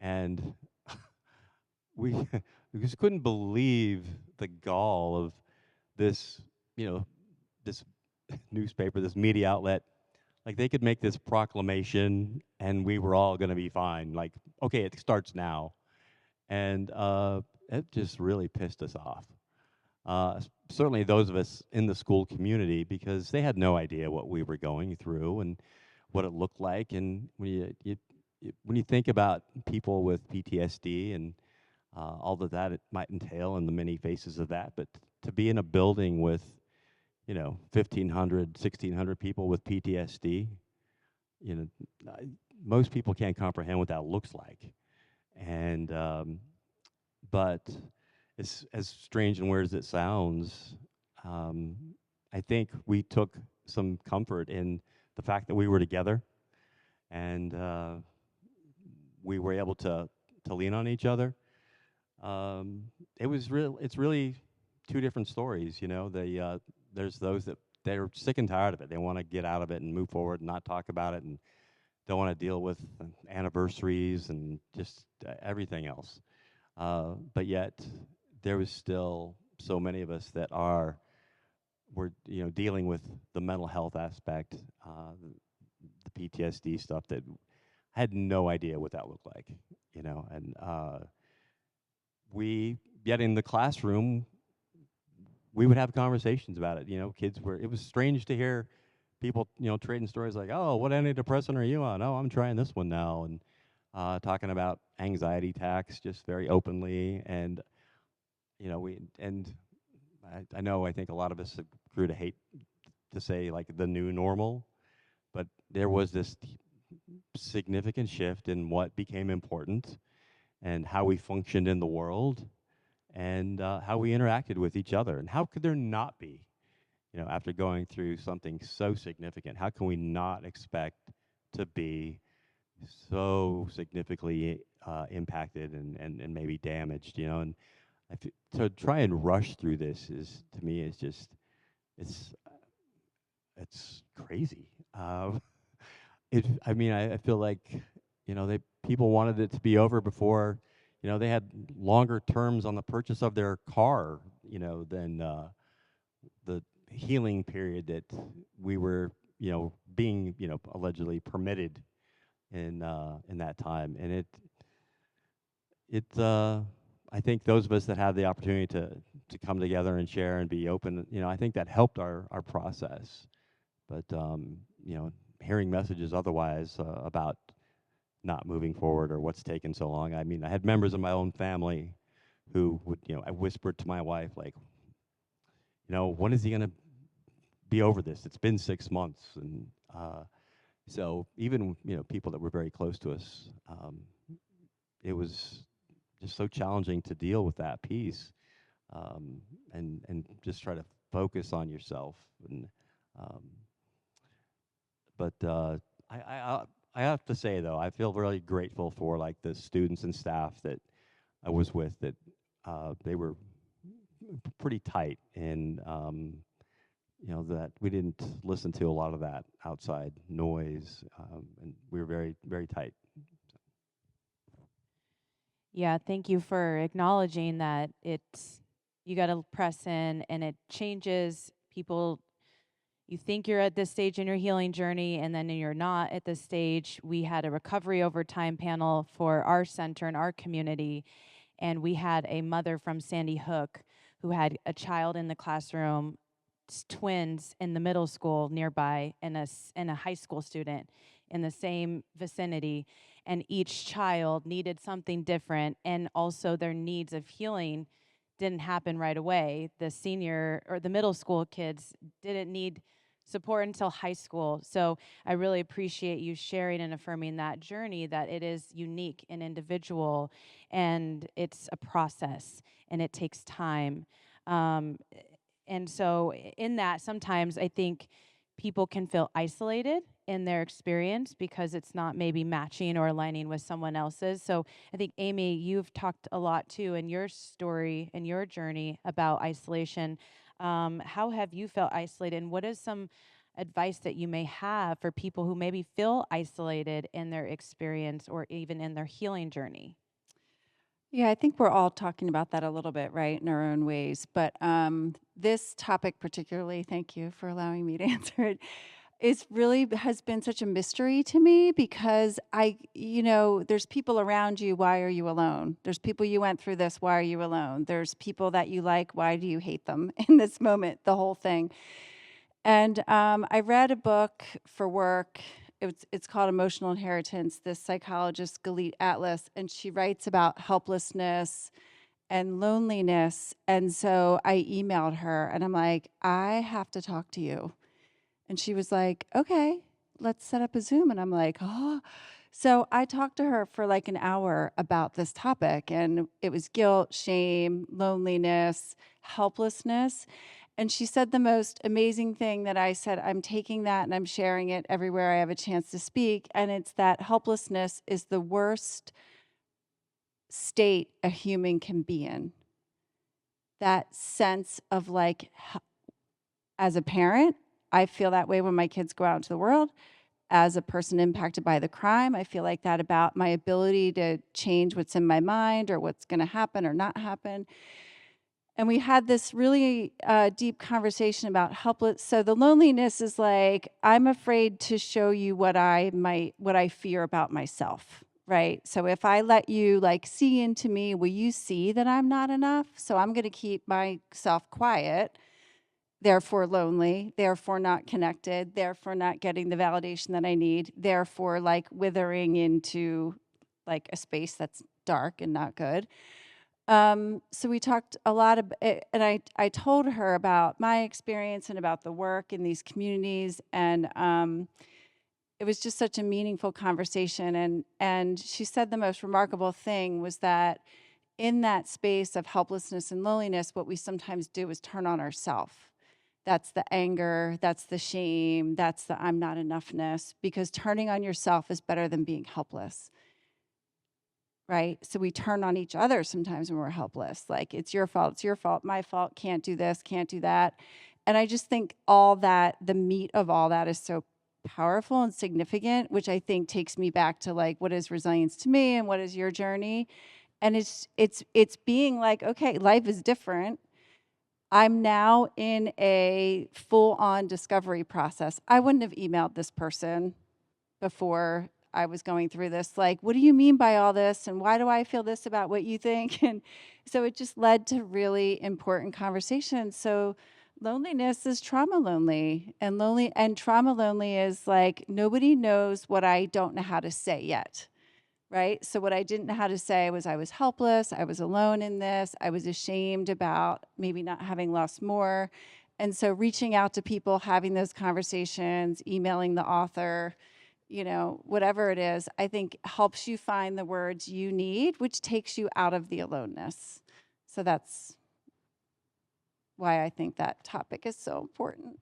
and we we just couldn't believe the gall of this, this newspaper, this media outlet. Like, they could make this proclamation and we were all going to be fine. Like, okay, it starts now. And it just really pissed us off. Certainly those of us in the school community, because they had no idea what we were going through and what it looked like. And when you think about people with PTSD and all that it might entail and the many faces of that, but to be in a building with 1,500, 1,600 people with PTSD, most people can't comprehend what that looks like. And but as strange and weird as it sounds, I think we took some comfort in the fact that we were together, and we were able to lean on each other. It's really two different stories, there's those that they're sick and tired of it. They want to get out of it and move forward and not talk about it and don't want to deal with anniversaries and just everything else. But yet, there was still so many of us that were dealing with the mental health aspect, the PTSD stuff that I had no idea what that looked like, and yet in the classroom, we would have conversations about it. It was strange to hear people, trading stories like, "Oh, what antidepressant are you on? Oh, I'm trying this one now," and talking about anxiety attacks just very openly. And I think a lot of us grew to hate to say like the new normal, but there was this significant shift in what became important and how we functioned in the world, and how we interacted with each other. And how could there not be, after going through something so significant, how can we not expect to be so significantly impacted and maybe damaged, And to try and rush through this to me, it's crazy. I feel like, people wanted it to be over before, they had longer terms on the purchase of their car, than the healing period that we were, being, allegedly permitted in that time. And I think those of us that had the opportunity to come together and share and be open, I think that helped our process. But hearing messages otherwise about not moving forward or what's taken so long. I mean, I had members of my own family who would, I whispered to my wife, like, when is he going to be over this? It's been 6 months. And so even, people that were very close to us, it was just so challenging to deal with that piece, and just try to focus on yourself. And um, but I, I I I have to say though, I feel really grateful for like the students and staff that I was with. That they were pretty tight, and that we didn't listen to a lot of that outside noise, and we were very, very tight. Yeah, thank you for acknowledging that you got to press in and it changes people. You think you're at this stage in your healing journey, and then you're not at this stage. We had a recovery over time panel for our center and our community, and we had a mother from Sandy Hook who had a child in the classroom, twins in the middle school nearby, and a high school student in the same vicinity, and each child needed something different, and also their needs of healing didn't happen right away. The senior or the middle school kids didn't need support until high school. So I really appreciate you sharing and affirming that journey, that it is unique and individual, and it's a process and it takes time. Um, and so in that, sometimes I think people can feel isolated in their experience because it's not maybe matching or aligning with someone else's. So I think, Amy, you've talked a lot too in your story and your journey about isolation. How have you felt isolated, and what is some advice that you may have for people who maybe feel isolated in their experience or even in their healing journey? Yeah, I think we're all talking about that a little bit, right, in our own ways. But this topic, particularly, thank you for allowing me to answer it, is really has been such a mystery to me because there's people around you. Why are you alone? There's people you went through this. Why are you alone? There's people that you like. Why do you hate them in this moment? The whole thing. And I read a book for work. It's called Emotional Inheritance. This psychologist, Galit Atlas, and she writes about helplessness and loneliness. And so I emailed her and I'm like, I have to talk to you. And she was like, okay, let's set up a Zoom. And I'm like, oh. So I talked to her for like an hour about this topic, and it was guilt, shame, loneliness, helplessness. And she said the most amazing thing that I said, I'm taking that and I'm sharing it everywhere I have a chance to speak. And it's that helplessness is the worst state a human can be in. That sense of like, as a parent, I feel that way when my kids go out into the world. As a person impacted by the crime, I feel like that about my ability to change what's in my mind or what's going to happen or not happen. And we had this really deep conversation about helpless. So the loneliness is like, I'm afraid to show you what I fear about myself, right? So if I let you like see into me, will you see that I'm not enough? So I'm going to keep myself quiet, therefore lonely, therefore not connected, therefore not getting the validation that I need, therefore like withering into like a space that's dark and not good. So we talked a lot and I told her about my experience and about the work in these communities, and it was just such a meaningful conversation. And she said the most remarkable thing was that in that space of helplessness and loneliness, what we sometimes do is turn on ourselves. That's the anger, that's the shame, that's the I'm not enoughness, because turning on yourself is better than being helpless. Right? So we turn on each other sometimes when we're helpless. Like, it's your fault, my fault, can't do this, can't do that. And I just think all that, the meat of all that is so powerful and significant, which I think takes me back to like, what is resilience to me and what is your journey? And it's being like, okay, life is different. I'm now in a full-on discovery process. I wouldn't have emailed this person before I was going through this. Like, what do you mean by all this? And why do I feel this about what you think? And so it just led to really important conversations. So loneliness is trauma lonely, and trauma lonely is like, nobody knows what I don't know how to say yet. Right? So what I didn't know how to say was I was helpless, I was alone in this, I was ashamed about maybe not having lost more. And so reaching out to people, having those conversations, emailing the author, whatever it is, I think helps you find the words you need, which takes you out of the aloneness. So that's why I think that topic is so important.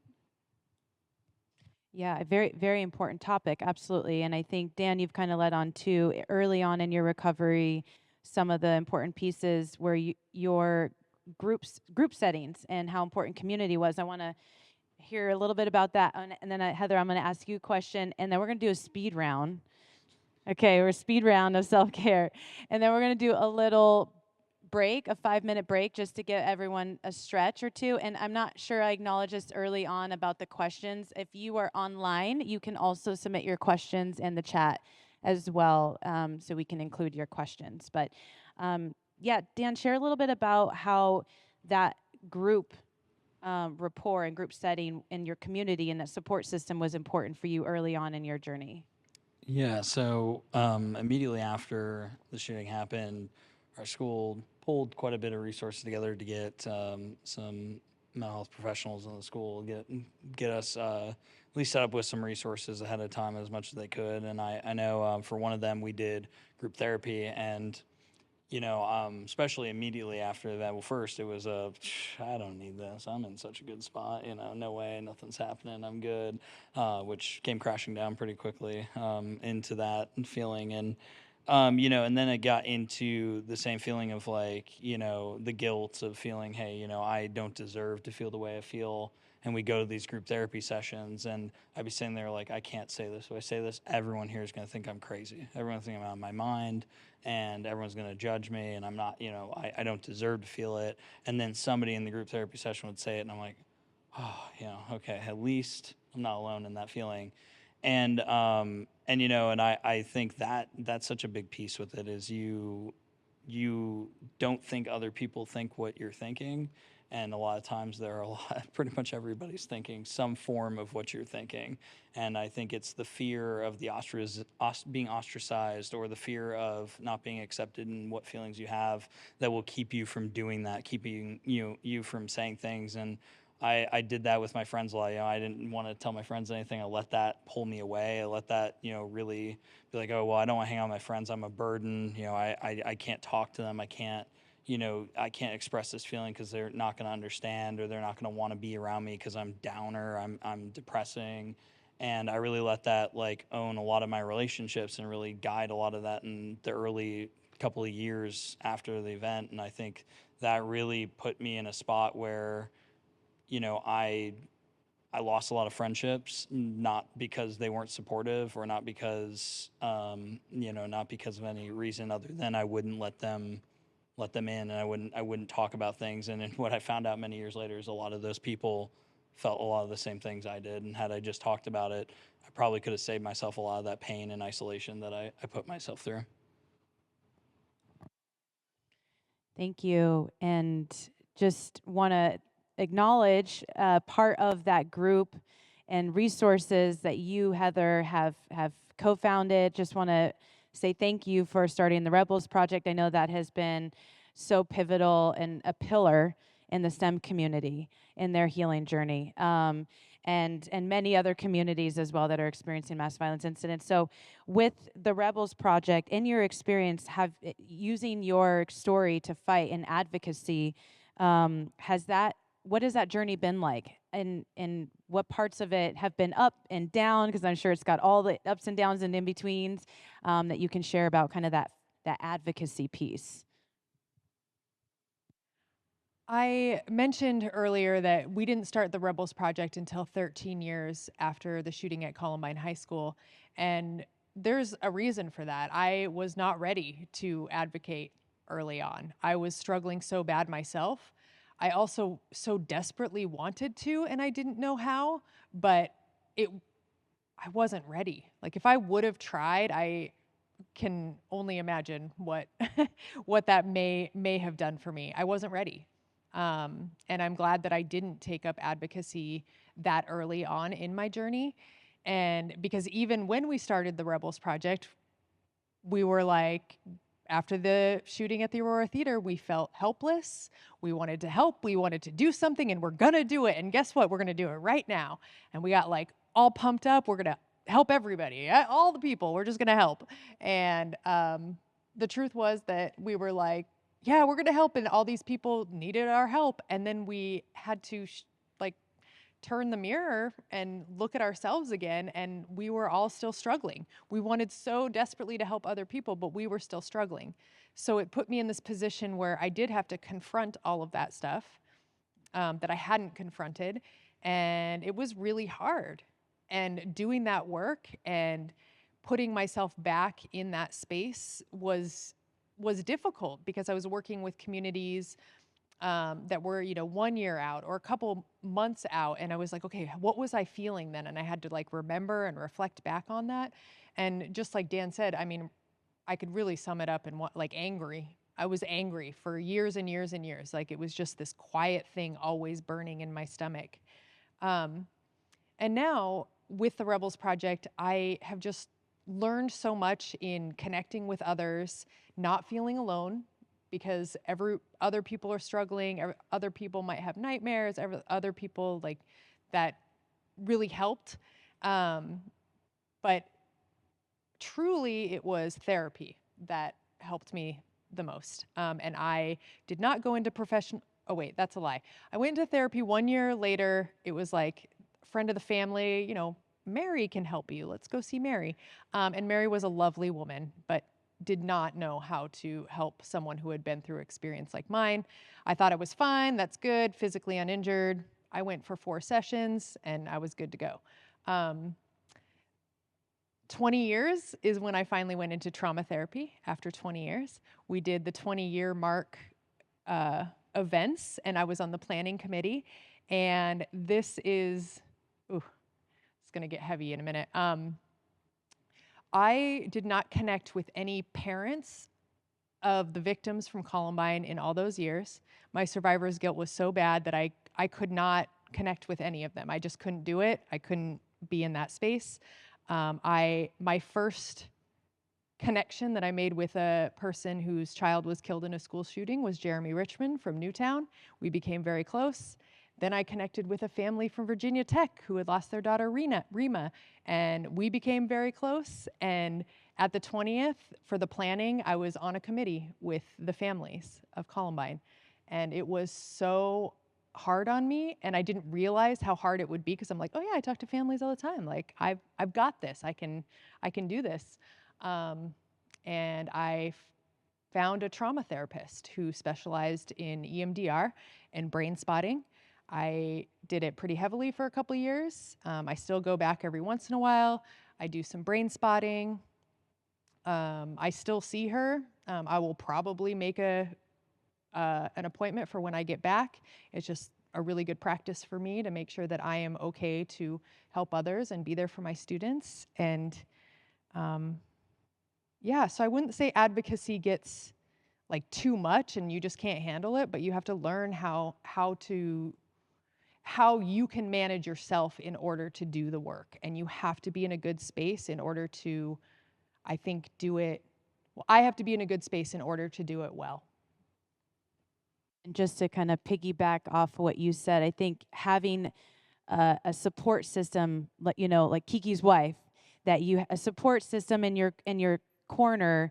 Yeah, a very, very important topic, absolutely. And I think, Dan, you've kind of led on to early on in your recovery some of the important pieces where your group settings and how important community was. I want to hear a little bit about that. And then, Heather, I'm going to ask you a question, and then we're going to do a speed round. Okay, we're speed round of self-care. And then we're going to do a little break, a 5-minute break, just to give everyone a stretch or two. And I'm not sure I acknowledged this early on about the questions. If you are online, you can also submit your questions in the chat as well, so we can include your questions. But yeah, Dan, share a little bit about how that group rapport and group setting in your community and that support system was important for you early on in your journey. Yeah, so immediately after the shooting happened, our school pulled quite a bit of resources together to get some mental health professionals in the school, get us at least set up with some resources ahead of time as much as they could. And I know for one of them, we did group therapy, and especially immediately after that. Well, first it was I don't need this. I'm in such a good spot. No way, nothing's happening. I'm good, which came crashing down pretty quickly into that feeling. And, and then it got into the same feeling of like, the guilt of feeling, hey, I don't deserve to feel the way I feel. And we go to these group therapy sessions, and I'd be sitting there like, I can't say this. If I say this, everyone here is going to think I'm crazy. Everyone's thinking I'm out of my mind, and everyone's going to judge me, and I'm not, I don't deserve to feel it. And then somebody in the group therapy session would say it, and I'm like, oh, okay, at least I'm not alone in that feeling. And I think that's such a big piece with it is you don't think other people think what you're thinking. And a lot of times pretty much everybody's thinking some form of what you're thinking. And I think it's the fear of being ostracized, or the fear of not being accepted in what feelings you have, that will keep you from doing that, keeping you from saying things. And I did that with my friends a lot. I didn't want to tell my friends anything. I let that pull me away. I let that, really be like, oh, well, I don't want to hang out with my friends. I'm a burden. I can't talk to them. I can't express this feeling because they're not going to understand, or they're not going to want to be around me because I'm downer, I'm depressing. And I really let that like own a lot of my relationships and really guide a lot of that in the early couple of years after the event. And I think that really put me in a spot where, I lost a lot of friendships, not because they weren't supportive, or not because, not because of any reason other than I wouldn't let them in, and I wouldn't talk about things. And what I found out many years later is a lot of those people felt a lot of the same things I did. And had I just talked about it, I probably could have saved myself a lot of that pain and isolation that I put myself through. Thank you. And just want to acknowledge part of that group and resources that you, Heather, have co-founded. Just want to say thank you for starting the Rebels Project. I know that has been so pivotal and a pillar in the STEM community in their healing journey. And many other communities as well that are experiencing mass violence incidents. So with the Rebels Project, in your experience, using your story to fight in advocacy, what has that journey been like? And what parts of it have been up and down? Because I'm sure it's got all the ups and downs and in-betweens that you can share about kind of that advocacy piece. I mentioned earlier that we didn't start the Rebels Project until 13 years after the shooting at Columbine High School. And there's a reason for that. I was not ready to advocate early on. I was struggling so bad myself. I also so desperately wanted to, and I didn't know how, but I wasn't ready. Like if I would have tried, I can only imagine what what that may have done for me. I wasn't ready. And I'm glad that I didn't take up advocacy that early on in my journey. And because even when we started the Rebels Project, we were like, after the shooting at the Aurora Theater, we felt helpless. We wanted to help. We wanted to do something, and we're going to do it. And guess what? We're going to do it right now. And we got like all pumped up. We're going to help everybody, all the people. We're just going to help. And the truth was that we were like, yeah, we're going to help. And all these people needed our help. And then we had to like turn the mirror and look at ourselves again. And we were all still struggling. We wanted so desperately to help other people, but we were still struggling. So it put me in this position where I did have to confront all of that stuff that I hadn't confronted. And it was really hard. And doing that work and putting myself back in that space was difficult because I was working with communities that were, 1 year out or a couple months out. And I was like, okay, what was I feeling then? And I had to like remember and reflect back on that. And just like Dan said, I mean, I could really sum it up in what, like angry. I was angry for years and years and years. Like it was just this quiet thing always burning in my stomach. And now with the Rebels Project, I have just learned so much in connecting with others, not feeling alone, because other people are struggling, other people might have nightmares, other people like that really helped. But truly it was therapy that helped me the most. And I did not go into oh wait, that's a lie. I went into therapy 1 year later. It was like a friend of the family, Mary can help you. Let's go see Mary. And Mary was a lovely woman, but did not know how to help someone who had been through experience like mine. I thought it was fine. That's good. Physically uninjured. I went for 4 sessions and I was good to go. 20 years is when I finally went into trauma therapy after 20 years. We did the 20-year mark events, and I was on the planning committee. And this is, it's going to get heavy in a minute. I did not connect with any parents of the victims from Columbine in all those years. My survivor's guilt was so bad that I could not connect with any of them. I just couldn't do it. I couldn't be in that space. My first connection that I made with a person whose child was killed in a school shooting was Jeremy Richmond from Newtown. We became very close. Then I connected with a family from Virginia Tech who had lost their daughter Rima, and we became very close. And at the 20th, for the planning, I was on a committee with the families of Columbine. And it was so hard on me, and I didn't realize how hard it would be because I'm like, oh yeah, I talk to families all the time. Like I've got this. I can do this. And I found a trauma therapist who specialized in EMDR and brain spotting. I did it pretty heavily for a couple of years. I still go back every once in a while. I do some brain spotting. I still see her. I will probably make an appointment for when I get back. It's just a really good practice for me to make sure that I am okay to help others and be there for my students. And yeah, so I wouldn't say advocacy gets like too much and you just can't handle it, but you have to learn how you can manage yourself in order to do the work. And you have to be in a good space in order to, I think, do it. Well, I have to be in a good space in order to do it well. And just to kind of piggyback off what you said, I think having a support system, like Kiki's wife, a support system in your corner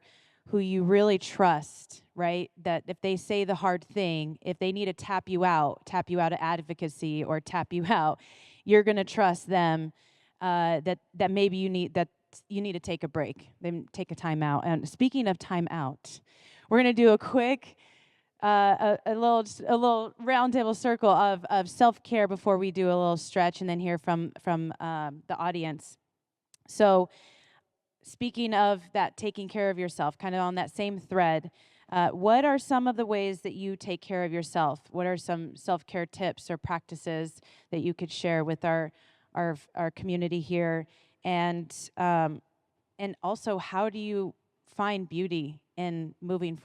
who you really trust, right? That if they say the hard thing, if they need to tap you out of advocacy or tap you out, you're going to trust them that maybe you need to take a break, then take a time out. And speaking of time out, we're going to do a quick a little round table circle of self-care before we do a little stretch and then hear from the audience. So speaking of that, taking care of yourself, kind of on that same thread, what are some of the ways that you take care of yourself? What are some self-care tips or practices that you could share with our community here? And also, how do you find beauty in moving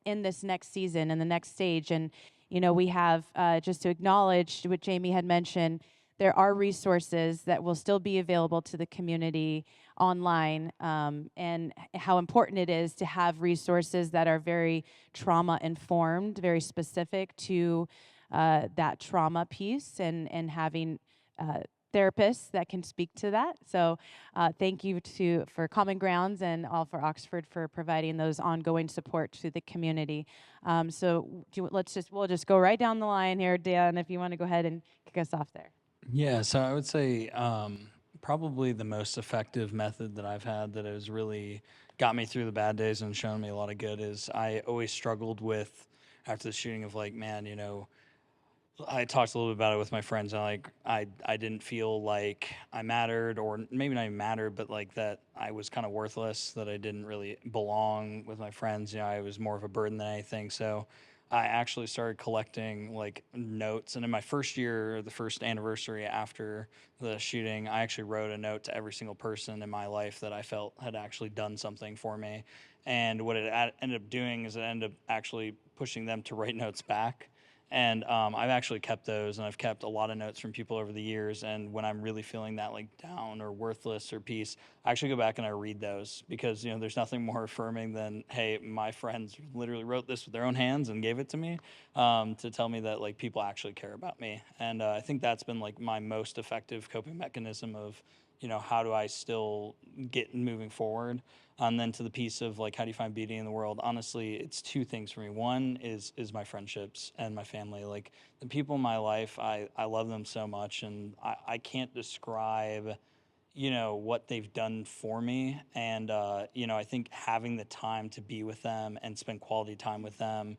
in this next season and the next stage? And we have just to acknowledge what Jamie had mentioned, there are resources that will still be available to the community online, and how important it is to have resources that are very trauma informed, very specific to that trauma piece, and having therapists that can speak to that. So thank you for Common Grounds and all for Oxford for providing those ongoing support to the community. We'll just go right down the line here, Dan, if you want to go ahead and kick us off there. Yeah, so I would say probably the most effective method that I've had that has really got me through the bad days and shown me a lot of good is I always struggled with after the shooting of like, man, I talked a little bit about it with my friends. And like, I didn't feel like I mattered, or maybe not even mattered, but like that I was kind of worthless, that I didn't really belong with my friends. I was more of a burden than anything. So I actually started collecting like notes. And in my first year, the first anniversary after the shooting, I actually wrote a note to every single person in my life that I felt had actually done something for me. And what it ended up doing is it ended up actually pushing them to write notes back. And I've actually kept those, and I've kept a lot of notes from people over the years. And when I'm really feeling that like down or worthless or peace, I actually go back and I read those because there's nothing more affirming than, hey, my friends literally wrote this with their own hands and gave it to me to tell me that like people actually care about me. And I think that's been like my most effective coping mechanism of how do I still get moving forward. And then to the piece of like, how do you find beauty in the world? Honestly, it's two things for me. One is my friendships and my family. Like the people in my life, I love them so much, and I can't describe, what they've done for me. And, I think having the time to be with them and spend quality time with them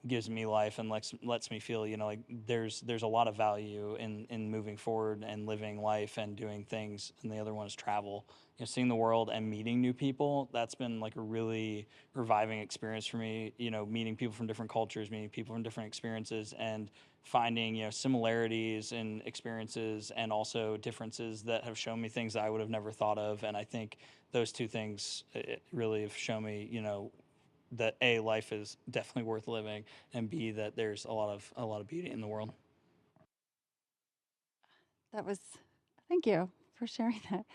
gives me life and lets me feel, like there's a lot of value in moving forward and living life and doing things. And the other one is travel, seeing the world and meeting new people. That's been like a really reviving experience for me, meeting people from different cultures, meeting people from different experiences, and finding, similarities in experiences and also differences that have shown me things that I would have never thought of. And I think those two things really have shown me, that A, life is definitely worth living, and B, that there's a lot of beauty in the world. That was, thank you for sharing that.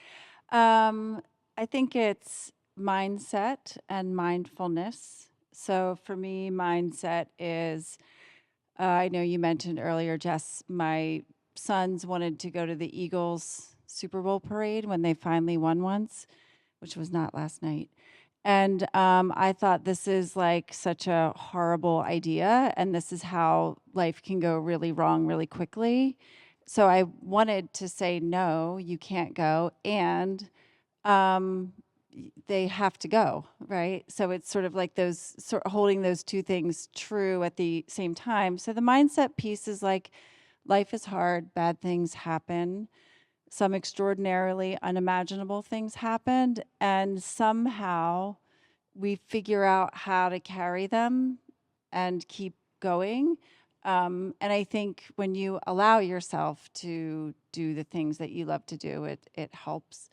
I think it's mindset and mindfulness. So for me, mindset is, I know you mentioned earlier, Jess, my sons wanted to go to the Eagles Super Bowl parade when they finally won once, which was not last night. And I thought this is like such a horrible idea, and this is how life can go really wrong really quickly. So I wanted to say, no, you can't go. And they have to go, right? So it's sort of like holding those two things true at the same time. So the mindset piece is like, life is hard, bad things happen, some extraordinarily unimaginable things happened, and somehow we figure out how to carry them and keep going. And I think when you allow yourself to do the things that you love to do, it helps.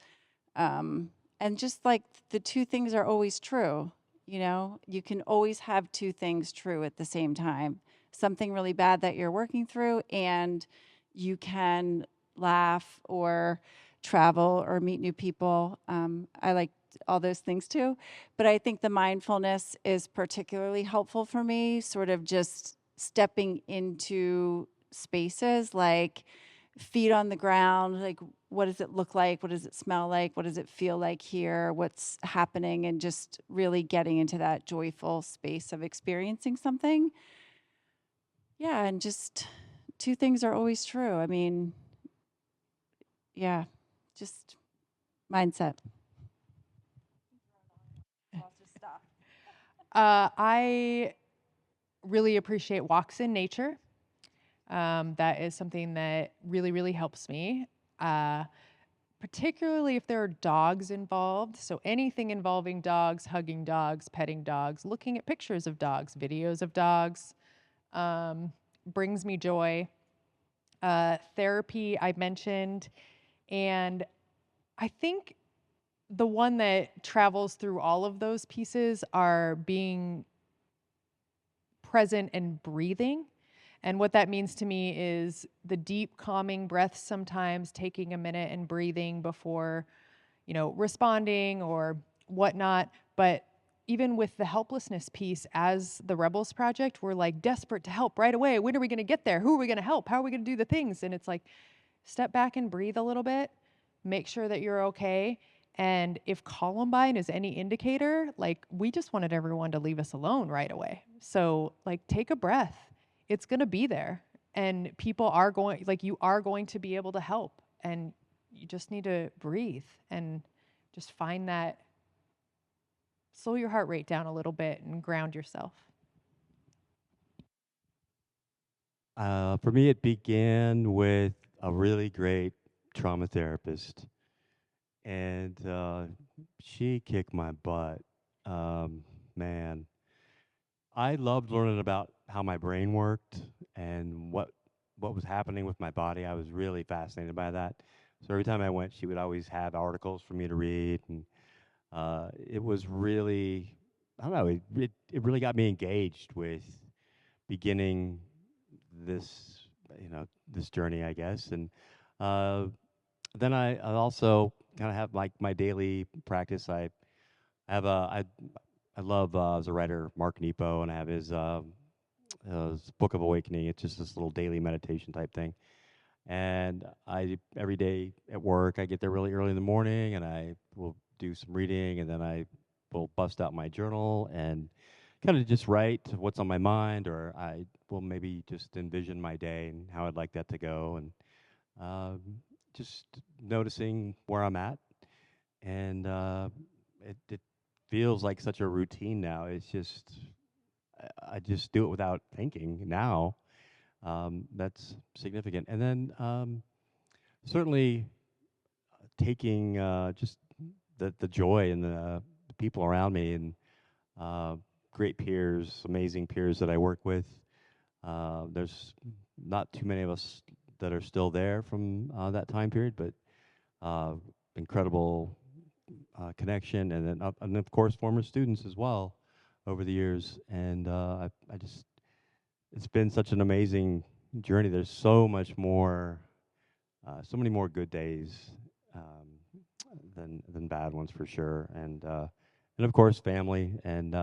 And just like the two things are always true, you can always have two things true at the same time. Something really bad that you're working through, and you can laugh or travel or meet new people. I like all those things too. But I think the mindfulness is particularly helpful for me, sort of just stepping into spaces like feet on the ground, like what does it look like? What does it smell like? What does it feel like here? What's happening? And just really getting into that joyful space of experiencing something. Yeah, and just two things are always true. I mean, yeah, just mindset. I really appreciate walks in nature. That is something that really, really helps me, particularly if there are dogs involved. So anything involving dogs, hugging dogs, petting dogs, looking at pictures of dogs, videos of dogs, brings me joy. Therapy, I mentioned. And I think the one that travels through all of those pieces are being present and breathing. And what that means to me is the deep calming breaths, sometimes taking a minute and breathing before, responding or whatnot. But even with the helplessness piece, as the Rebels Project, we're like desperate to help right away. When are we going to get there? Who are we going to help? How are we going to do the things? And it's like, step back and breathe a little bit, make sure that you're okay. And if Columbine is any indicator, like we just wanted everyone to leave us alone right away. So like take a breath. It's going to be there and people are going like you are going to be able to help and you just need to breathe and just find that slow your heart rate down a little bit and ground yourself. For me, it began with a really great trauma therapist, and she kicked my butt. Um, Man, I loved learning about how my brain worked and what was happening with my body. I was really fascinated by that. So every time I went, she would always have articles for me to read, and it was really, I don't know, it really got me engaged with beginning this, this journey, I guess. And uh, then I also kind of have like my daily practice. I have I love as a writer Mark Nepo, and I have his Book of Awakening. It's just this little daily meditation type thing. And I every day at work, I get there really early in the morning, and I will do some reading, and then I will bust out my journal and kind of just write what's on my mind, or I will maybe just envision my day and how I'd like that to go, and um, just noticing where I'm at. And it feels like such a routine now. It's just I just do it without thinking now. That's significant. And then certainly taking just the joy and the people around me, and uh, great peers, amazing peers that I work with. There's not too many of us that are still there from that time period, but uh, incredible connection, and then and of course former students as well over the years. And I just it's been such an amazing journey. There's so much more, so many more good days than bad ones for sure. And of course family, and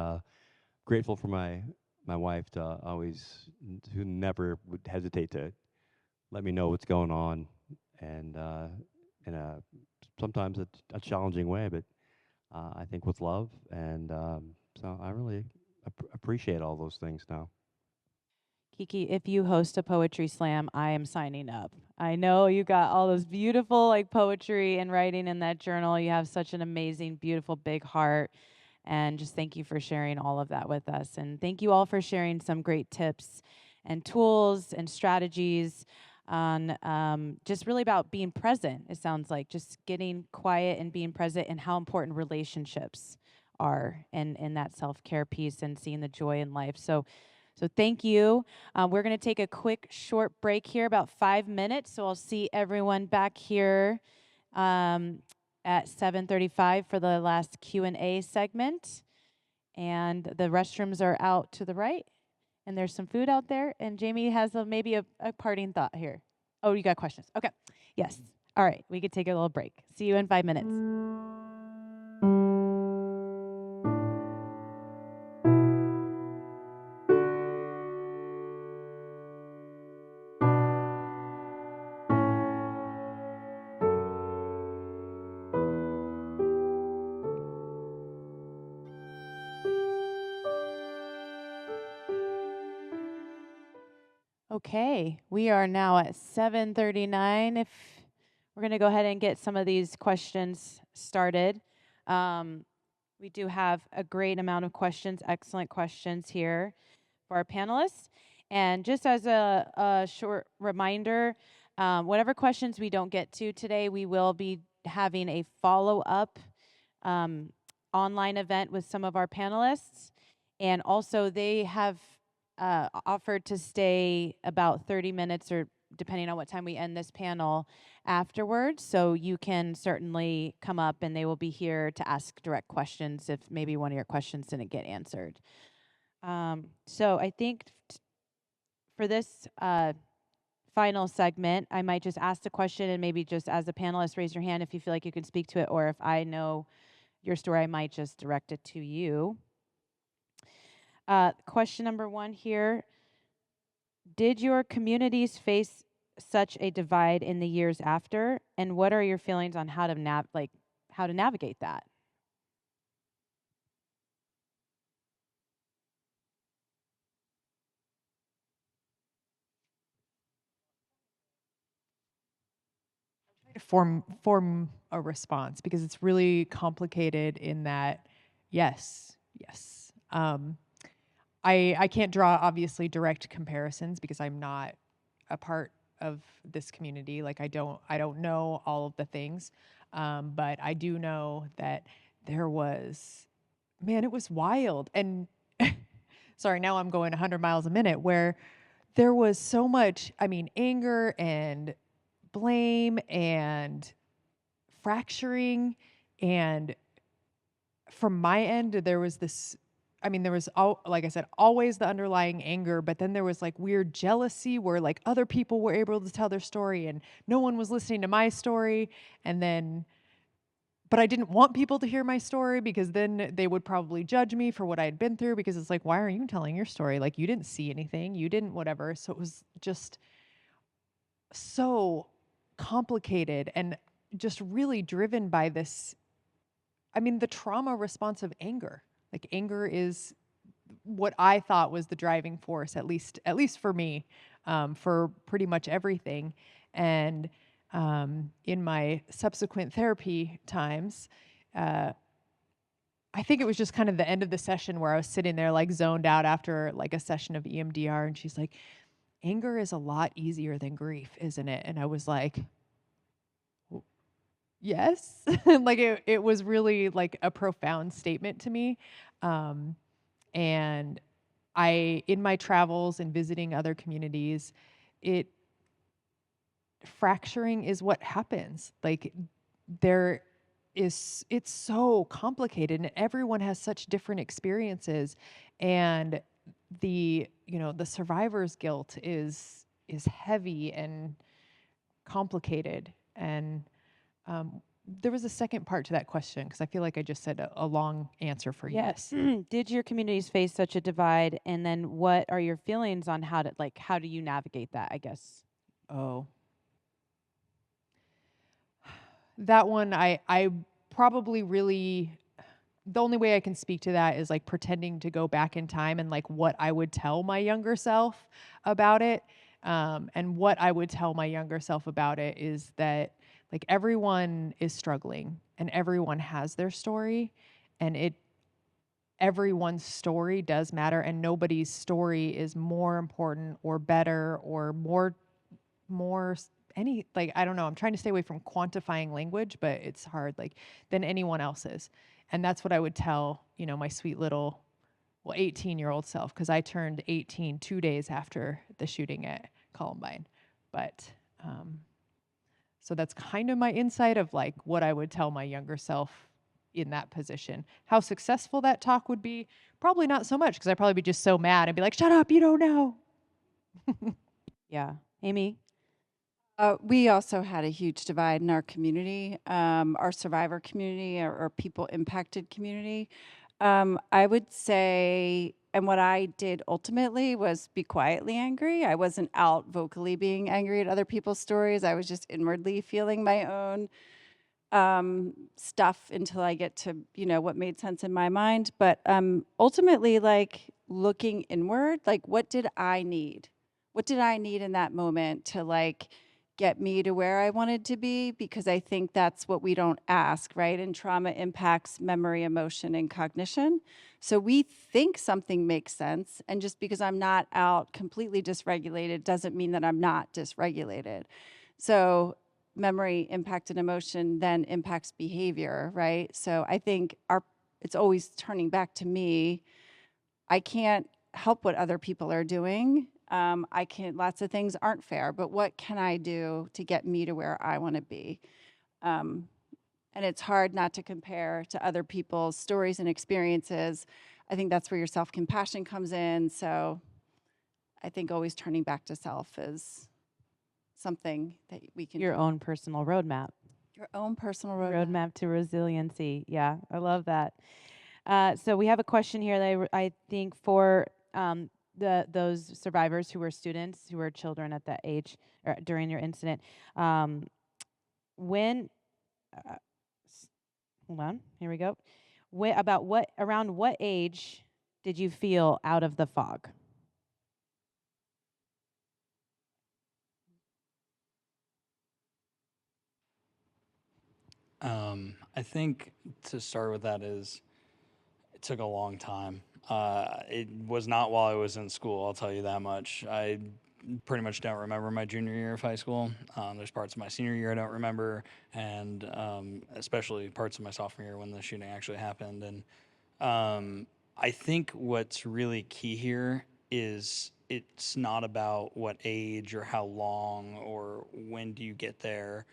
grateful for my wife to always who never would hesitate to let me know what's going on, and in a sometimes a challenging way, but I think with love, and so I really appreciate all those things now. Kiki, if you host a poetry slam, I am signing up. I know you got all those beautiful like poetry and writing in that journal. You have such an amazing, beautiful, big heart. And just thank you for sharing all of that with us. And thank you all for sharing some great tips and tools and strategies on just really about being present. It sounds like just getting quiet and being present, and how important relationships are in that self-care piece and seeing the joy in life. So thank you. We're going to take a quick short break here, about 5 minutes. So I'll see everyone back here at 7:35 for the last Q&A segment. And the restrooms are out to the right. And there's some food out there. And Jamie has maybe a parting thought here. Oh, you got questions? Okay. Yes. All right. We could take a little break. See you in 5 minutes. Okay, we are now at 7:39. If we're going to go ahead and get some of these questions started. We do have a great amount of questions, excellent questions here for our panelists. And just as a short reminder, whatever questions we don't get to today, we will be having a follow-up online event with some of our panelists. And also they have offered to stay about 30 minutes, or depending on what time we end this panel, afterwards. So you can certainly come up and they will be here to ask direct questions if maybe one of your questions didn't get answered. So I think for this final segment, I might just ask the question, and maybe just as a panelist, raise your hand if you feel like you can speak to it, or if I know your story, I might just direct it to you. Question number 1 here. Did your communities face such a divide in the years after? And what are your feelings on how to how to navigate that? To form a response because it's really complicated in that yes. I can't draw obviously direct comparisons because I'm not a part of this community. Like I don't know all of the things, but I do know that there was, man, it was wild. And sorry, now I'm going 100 miles a minute where there was so much, I mean, anger and blame and fracturing. And from my end, there was this, I mean, there was like I said, always the underlying anger, but then there was like weird jealousy where like other people were able to tell their story and no one was listening to my story. And then, but I didn't want people to hear my story because then they would probably judge me for what I had been through because it's like, why are you telling your story? Like you didn't see anything, you didn't whatever. So it was just so complicated and just really driven by this, I mean, the trauma response of anger. Like anger is what I thought was the driving force, at least for me, for pretty much everything. And in my subsequent therapy times, uh, I think it was just kind of the end of the session where I was sitting there like zoned out after like a session of EMDR, and she's like, "Anger is a lot easier than grief, isn't it?" And I was like, yes. Like it was really like a profound statement to me. Um, and in my travels and visiting other communities, it fracturing is what happens. Like there it's so complicated and everyone has such different experiences. And the survivor's guilt is heavy and complicated. And there was a second part to that question because I feel like I just said a long answer for yes. Did your communities face such a divide? And then what are your feelings on how do you navigate that, I guess? Oh, that one I probably really, the only way I can speak to that is like pretending to go back in time and like what I would tell my younger self about it. And what I would tell my younger self about it is that like everyone is struggling and everyone has their story, and everyone's story does matter, and nobody's story is more important or better or more any, like, I don't know, I'm trying to stay away from quantifying language, but it's hard, like, than anyone else's. And that's what I would tell, my sweet little, well, 18-year-old self, because I turned 18 2 days after the shooting at Columbine. But so that's kind of my insight of like what I would tell my younger self in that position. How successful that talk would be, probably not so much, because I'd probably be just so mad and be like, shut up, you don't know. Yeah. Amy? We also had a huge divide in our community, our survivor community, or people impacted community. I would say, and what I did ultimately was be quietly angry. I wasn't out vocally being angry at other people's stories. I was just inwardly feeling my own stuff until I get to, what made sense in my mind. But ultimately, like looking inward, like what did I need? What did I need in that moment to like get me to where I wanted to be? Because I think that's what we don't ask, right? And trauma impacts memory, emotion, and cognition. So we think something makes sense. And just because I'm not out completely dysregulated doesn't mean that I'm not dysregulated. So memory impacted emotion then impacts behavior, right? So I think it's always turning back to me. I can't help what other people are doing. Lots of things aren't fair, but what can I do to get me to where I want to be? And it's hard not to compare to other people's stories and experiences. I think that's where your self-compassion comes in. So I think always turning back to self is something that we can Your do. own personal roadmap. Your own personal roadmap. Roadmap to resiliency. Yeah, I love that. So we have a question here that I think for those survivors who were students, who were children at that age or during your incident. Um, when uh, s- hold on, here we go. About what around what age did you feel out of the fog? I think to start with that is it took a long time. It was not while I was in school, I'll tell you that much. I pretty much don't remember my junior year of high school. There's parts of my senior year I don't remember, and especially parts of my sophomore year when the shooting actually happened. And I think what's really key here is it's not about what age or how long or when do you get there,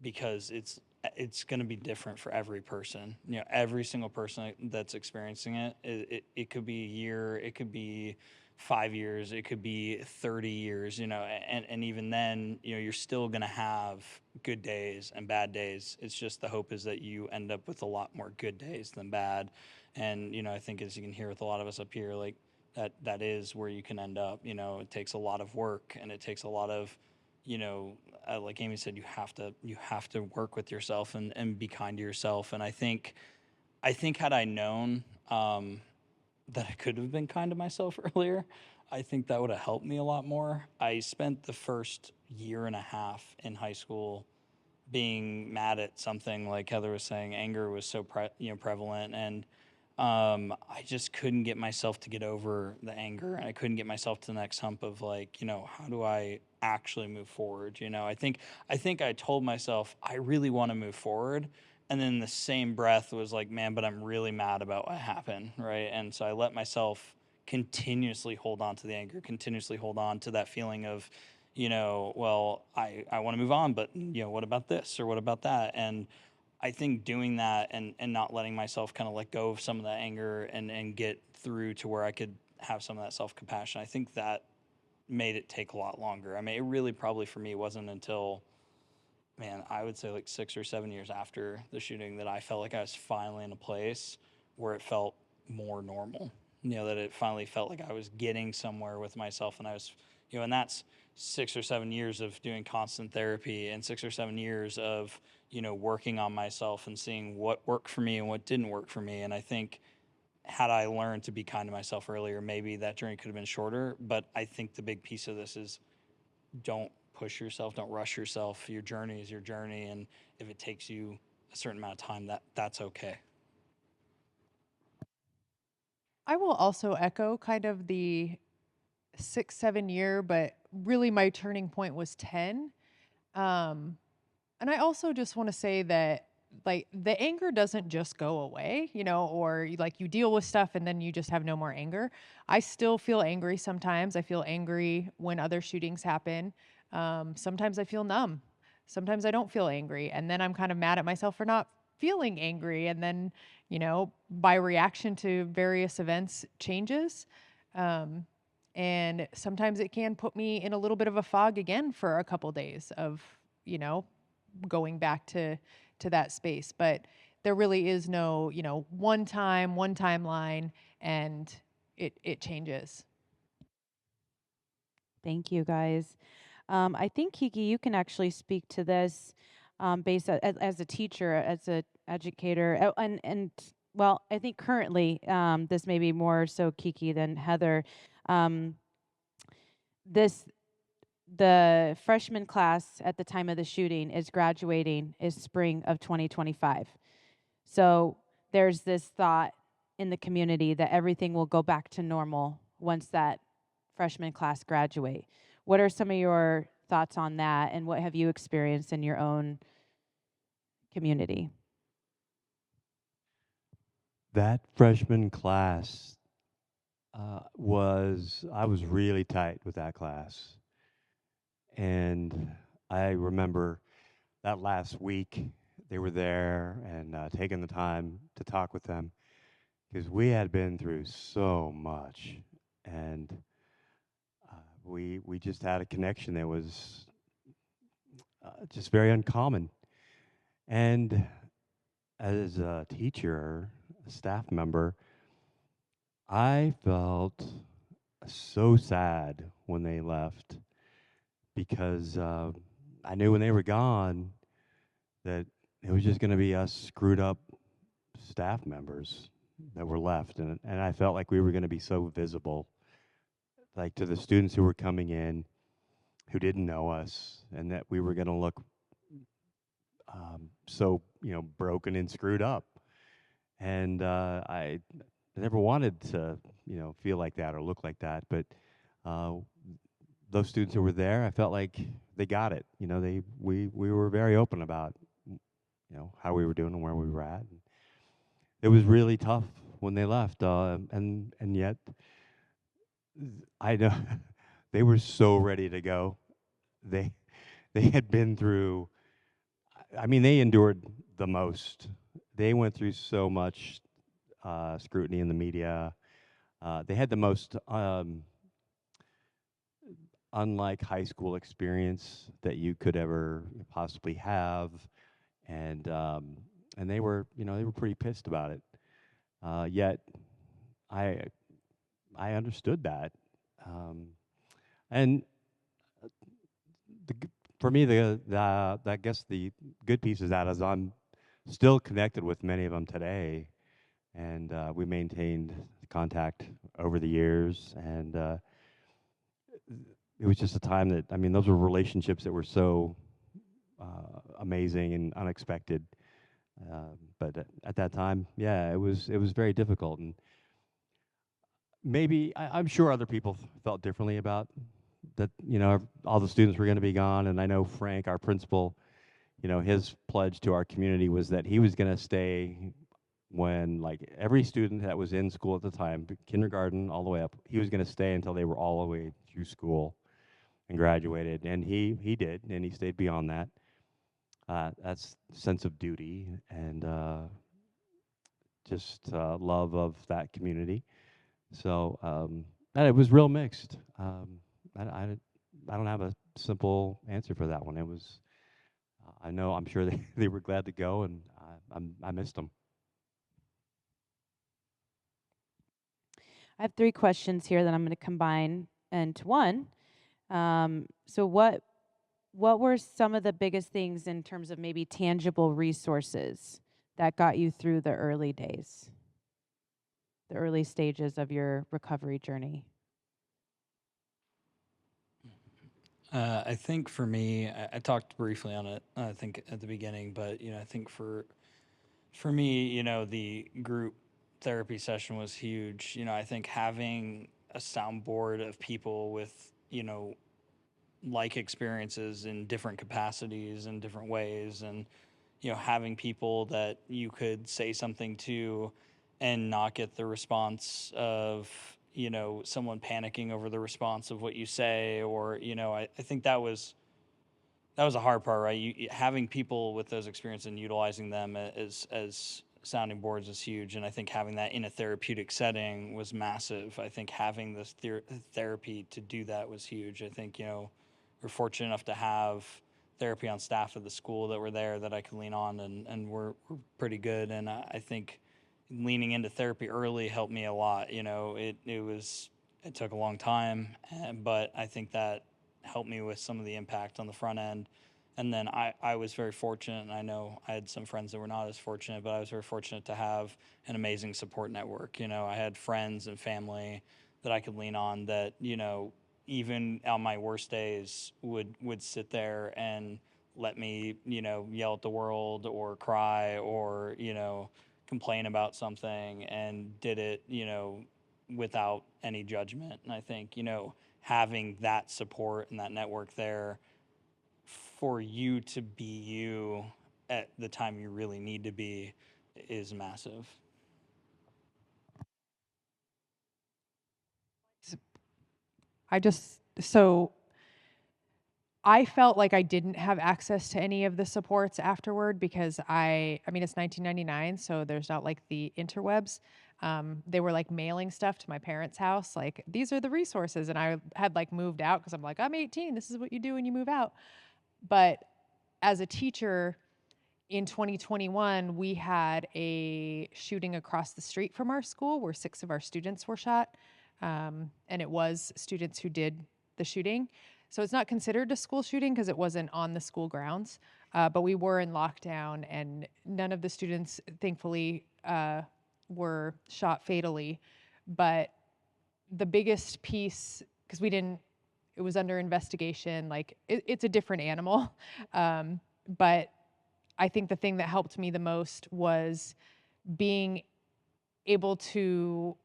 because it's going to be different for every person. You know, every single person that's experiencing it could be a year, it could be 5 years, it could be 30 years, you know, and even then, you know, you're still going to have good days and bad days. It's just the hope is that you end up with a lot more good days than bad. And, you know, I think as you can hear with a lot of us up here, like that is where you can end up. You know, it takes a lot of work and it takes a lot of, you know, like Amy said, you have to work with yourself and be kind to yourself. And I think had I known that I could have been kind to myself earlier, I think that would have helped me a lot more. I spent the first year and a half in high school being mad at something, like Heather was saying. Anger was so prevalent, and I just couldn't get myself to get over the anger, and I couldn't get myself to the next hump of, like, you know, how do I actually move forward? You know, I think I told myself I really want to move forward, and then the same breath was like, man, but I'm really mad about what happened, right? And so I let myself continuously hold on to the anger, continuously hold on to that feeling of, you know, well, I want to move on, but, you know, what about this or what about that? And I think doing that and not letting myself kind of let go of some of that anger and get through to where I could have some of that self compassion, I think that made it take a lot longer. I mean, it really probably for me wasn't until, man, I would say like 6 or 7 years after the shooting that I felt like I was finally in a place where it felt more normal. You know, that it finally felt like I was getting somewhere with myself, and I was, you know, and that's 6 or 7 years of doing constant therapy and 6 or 7 years of, you know, working on myself and seeing what worked for me and what didn't work for me. And I think had I learned to be kind to myself earlier, maybe that journey could have been shorter. But I think the big piece of this is don't push yourself, don't rush yourself. Your journey is your journey, and if it takes you a certain amount of time, that's okay. I will also echo kind of the 6, 7 year, but really my turning point was 10. Um, and I also just want to say that like the anger doesn't just go away, you know, or like you deal with stuff and then you just have no more anger. I still feel angry sometimes. I feel angry when other shootings happen. Sometimes I feel numb. Sometimes I don't feel angry. And then I'm kind of mad at myself for not feeling angry. And then, you know, by reaction to various events changes. Um, and sometimes it can put me in a little bit of a fog again for a couple days of, you know, going back to that space. But there really is no, you know, one timeline, and it changes. Thank you, guys. I think Kiki, you can actually speak to this based as a teacher, as a educator, and well, I think currently this may be more so Kiki than Heather. Um, this the freshman class at the time of the shooting is graduating is spring of 2025. So there's this thought in the community that everything will go back to normal once that freshman class graduate. What are some of your thoughts on that, and what have you experienced in your own community? That freshman class I was really tight with that class. And I remember that last week they were there and taking the time to talk with them because we had been through so much. And we just had a connection that was just very uncommon. And as a teacher, a staff member, I felt so sad when they left because I knew when they were gone that it was just going to be us screwed up staff members that were left, and I felt like we were going to be so visible, like to the students who were coming in who didn't know us, and that we were going to look so broken and screwed up. And I never wanted to feel like that or look like that, but uh, those students who were there, I felt like they got it. We were very open about how we were doing and where we were at. And it was really tough when they left, and yet I know they were so ready to go. They they had been through. I mean, they endured the most. They went through so much scrutiny in the media. They had the most unlike high school experience that you could ever possibly have, and they were they were pretty pissed about it. Yet I I understood that, and for me the I guess the good piece of that is I'm still connected with many of them today, and we maintained contact over the years, and it was just a time that, I mean, those were relationships that were so amazing and unexpected. But at that time, yeah, it was very difficult, and maybe I'm sure other people felt differently about that. All the students were going to be gone, and I know Frank, our principal, his pledge to our community was that he was going to stay when, like, every student that was in school at the time, kindergarten all the way up, he was going to stay until they were all the way through school and graduated, and he did, and he stayed beyond that. That's sense of duty and just love of that community. So and it was real mixed. I don't have a simple answer for that one. It was I know I'm sure they were glad to go, and I missed them. I have three questions here that I'm going to combine into one. So what were some of the biggest things in terms of maybe tangible resources that got you through the early days, the early stages of your recovery journey? I think for me, I talked briefly on it, I think at the beginning, but I think for me, the group therapy session was huge. I think having a soundboard of people with, like experiences in different capacities and different ways, and having people that you could say something to and not get the response of someone panicking over the response of what you say, or I think that was a hard part, right? Having people with those experiences and utilizing them as sounding boards is huge, and I think having that in a therapeutic setting was massive. I think having this therapy to do that was huge. I think we're fortunate enough to have therapy on staff at the school that were there that I could lean on, and we're pretty good. And I think leaning into therapy early helped me a lot. It took a long time, but I think that helped me with some of the impact on the front end. And then I was very fortunate, and I know I had some friends that were not as fortunate, but I was very fortunate to have an amazing support network. I had friends and family that I could lean on that, even on my worst days would sit there and let me, yell at the world or cry or, complain about something, and did it, without any judgment. And I think, having that support and that network there for you to be you at the time you really need to be is massive. So I felt like I didn't have access to any of the supports afterward because I mean, it's 1999, so there's not like the interwebs. They were like mailing stuff to my parents' house, like, these are the resources. And I had like moved out because I'm like, I'm 18. This is what you do when you move out. But as a teacher in 2021, we had a shooting across the street from our school where 6 of our students were shot. and it was students who did the shooting. So it's not considered a school shooting because it wasn't on the school grounds, but we were in lockdown, and none of the students, thankfully, were shot fatally. But the biggest piece, because it was under investigation, like it's a different animal. But I think the thing that helped me the most was being able to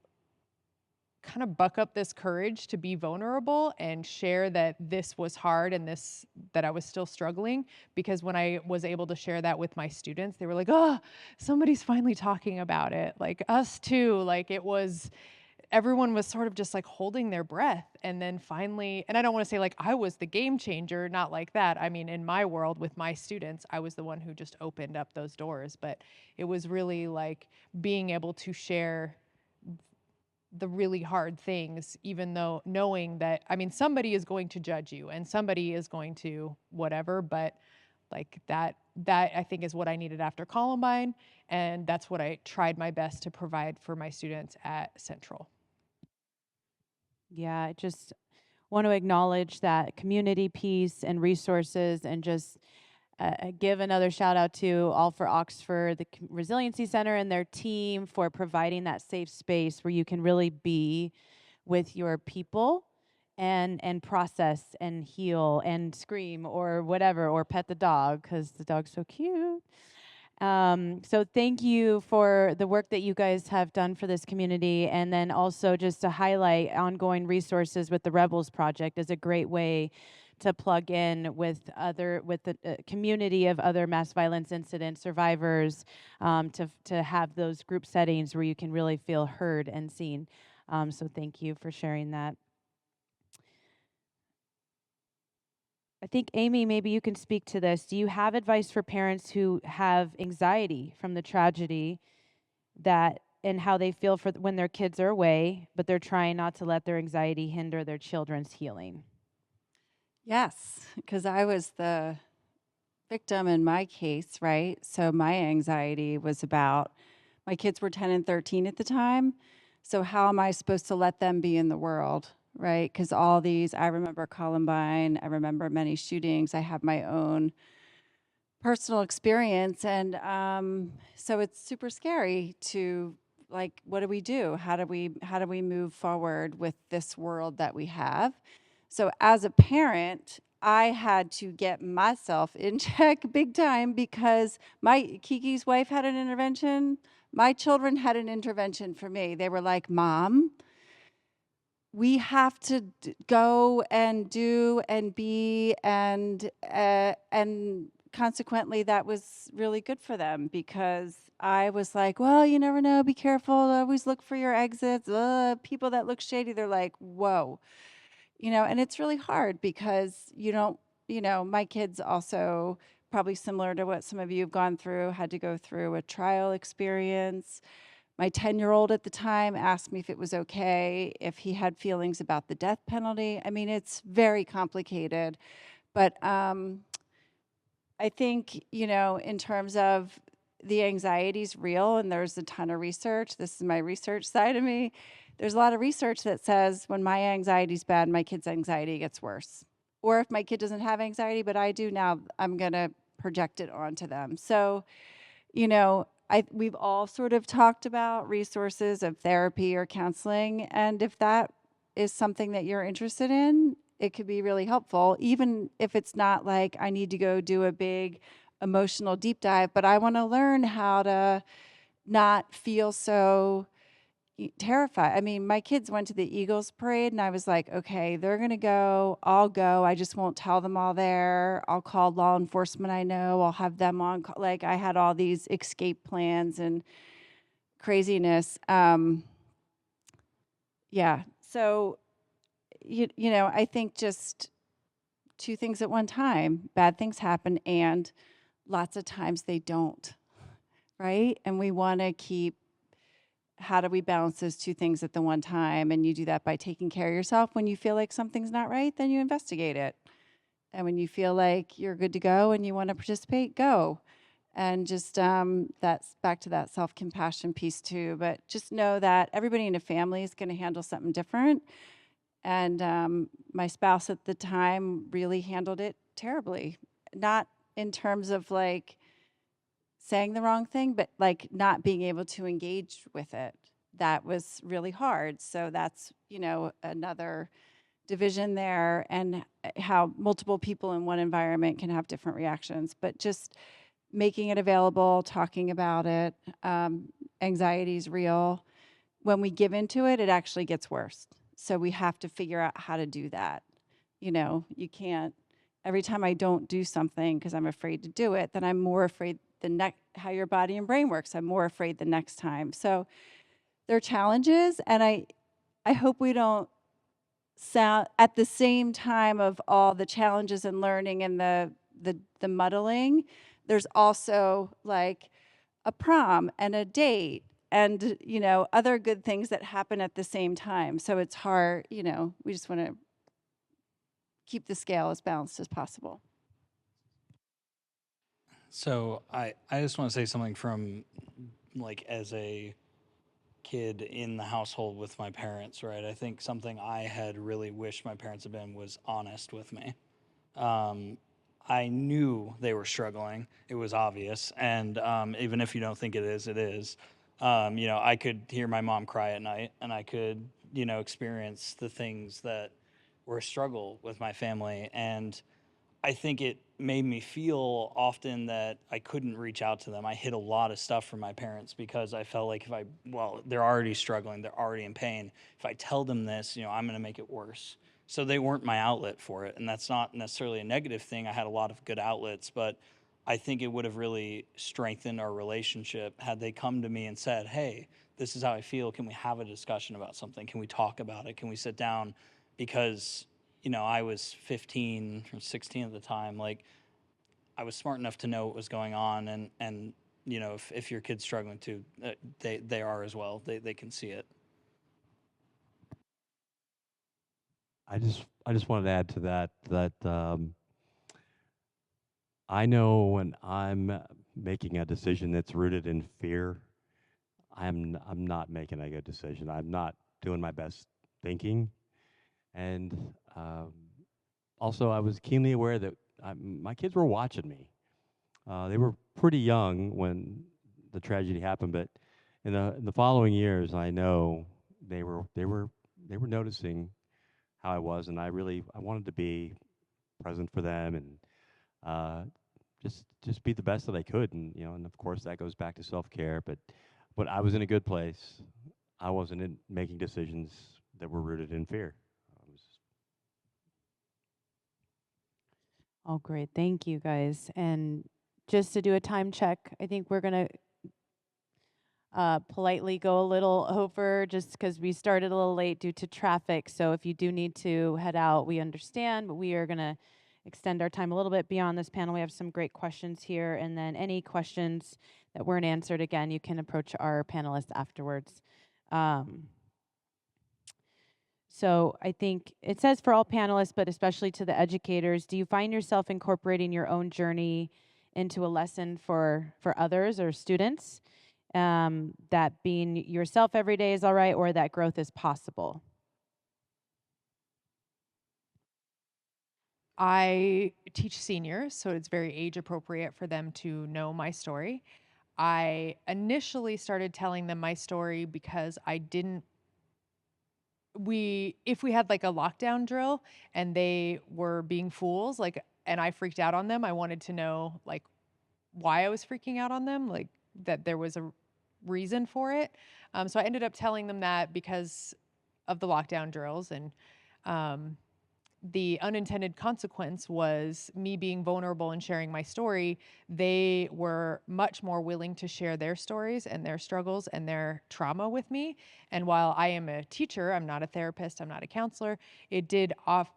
kind of buck up this courage to be vulnerable and share that this was hard and that I was still struggling. Because when I was able to share that with my students, they were like, oh, somebody's finally talking about it. Like us too. Like everyone was sort of just like holding their breath. And then finally, and I don't want to say like I was the game changer, not like that. I mean, in my world with my students, I was the one who just opened up those doors. But it was really like being able to share the really hard things, even though knowing that, I mean, somebody is going to judge you and somebody is going to whatever, but like that I think is what I needed after Columbine. And that's what I tried my best to provide for my students at Central. Yeah, I just want to acknowledge that community piece and resources, and just give another shout out to All for Oxford, the Resiliency Center and their team for providing that safe space where you can really be with your people and process and heal and scream or whatever, or pet the dog because the dog's so cute. So thank you for the work that you guys have done for this community. And then also just to highlight ongoing resources with the Rebels Project is a great way to plug in with the community of other mass violence incident survivors, to have those group settings where you can really feel heard and seen. So thank you for sharing that. I think, Amy, maybe you can speak to this. Do you have advice for parents who have anxiety from the tragedy, and how they feel when their kids are away, but they're trying not to let their anxiety hinder their children's healing? Yes, because I was the victim in my case, right? So my anxiety was about my kids were 10 and 13 at the time. So how am I supposed to let them be in the world, right? Because I remember Columbine, I remember many shootings, I have my own personal experience. And so it's super scary to, like, what do we do? How do we move forward with this world that we have? So as a parent, I had to get myself in check big time because Kiki's wife had an intervention. My children had an intervention for me. They were like, Mom, we have to go and do and be, and consequently that was really good for them, because I was like, well, you never know, be careful, always look for your exits. People that look shady, they're like, whoa. And it's really hard because my kids also, probably similar to what some of you have gone through, had to go through a trial experience. My 10-year-old at the time asked me if it was okay if he had feelings about the death penalty. I mean, it's very complicated. But I think, in terms of the anxiety's real, and there's a ton of research. This is my research side of me. There's a lot of research that says when my anxiety's bad, my kid's anxiety gets worse. Or if my kid doesn't have anxiety, but I do now, I'm going to project it onto them. So, we've all sort of talked about resources of therapy or counseling. And if that is something that you're interested in, it could be really helpful, even if it's not like I need to go do a big emotional deep dive, but I want to learn how to not feel so terrified. I mean, my kids went to the Eagles parade and I was like, okay, they're going to go, I'll go. I just won't tell them all there. I'll call law enforcement I know. I'll have them on. Like, I had all these escape plans and craziness. Yeah. So, I think just two things at one time. Bad things happen, and lots of times they don't, right? And we want to keep, how do we balance those two things at the one time? And you do that by taking care of yourself. When you feel like something's not right, then you investigate it. And when you feel like you're good to go and you want to participate, go. And just that's back to that self-compassion piece too. But just know that everybody in a family is going to handle something different. And my spouse at the time really handled it terribly. Not in terms of like saying the wrong thing, but like not being able to engage with it. That was really hard. So that's, another division there, and how multiple people in one environment can have different reactions. But just making it available, talking about it, anxiety is real. When we give into it, it actually gets worse. So we have to figure out how to do that. You can't, every time I don't do something because I'm afraid to do it, then I'm more afraid how your body and brain works. I'm more afraid the next time. So there are challenges, and I hope we don't sound at the same time of all the challenges and learning and the muddling. There's also like a prom and a date and other good things that happen at the same time. So it's hard. We just want to keep the scale as balanced as possible. So I just want to say something from like as a kid in the household with my parents, right? I think something I had really wished my parents had been was honest with me. I knew they were struggling. It was obvious. And even if you don't think it is, it is. I could hear my mom cry at night, and I could, experience the things that were a struggle with my family. And I think it made me feel often that I couldn't reach out to them. I hid a lot of stuff from my parents because I felt like they're already struggling, they're already in pain. If I tell them this, I'm going to make it worse. So they weren't my outlet for it. And that's not necessarily a negative thing. I had a lot of good outlets, but I think it would have really strengthened our relationship had they come to me and said, hey, this is how I feel. Can we have a discussion about something? Can we talk about it? Can we sit down? Because I was 15 or 16 at the time. Like, I was smart enough to know what was going on, and if your kid's struggling too, they are as well. They can see it. I just wanted to add to that I know when I'm making a decision that's rooted in fear, I'm not making a good decision. I'm not doing my best thinking, and also I was keenly aware that my kids were watching me. They were pretty young when the tragedy happened, but in the following years, I know they were noticing how I was, and I wanted to be present for them and uh, just be the best that I could, and of course that goes back to self care. But I was in a good place. I wasn't making decisions that were rooted in fear. I was, Oh, great. Thank you, guys. And just to do a time check, I think we're going to politely go a little over just because we started a little late due to traffic. So if you do need to head out, we understand, but we are going to extend our time a little bit beyond this panel. We have some great questions here. And then any questions that weren't answered, again, you can approach our panelists afterwards. So I think it says for all panelists, but especially to the educators, do you find yourself incorporating your own journey into a lesson for others or students? That being yourself every day is all right, or that growth is possible? I teach seniors, so it's very age appropriate for them to know my story. I initially started telling them my story because I didn't if we had like a lockdown drill and they were being fools, like, and I freaked out on them, I wanted to know like why I was freaking out on them, like that there was a reason for it. So I ended up telling them that because of the lockdown drills, and um, the unintended consequence was me being vulnerable and sharing my story. They were much more willing to share their stories and their struggles and their trauma with me. And while I am a teacher, I'm not a therapist, I'm not a counselor, it did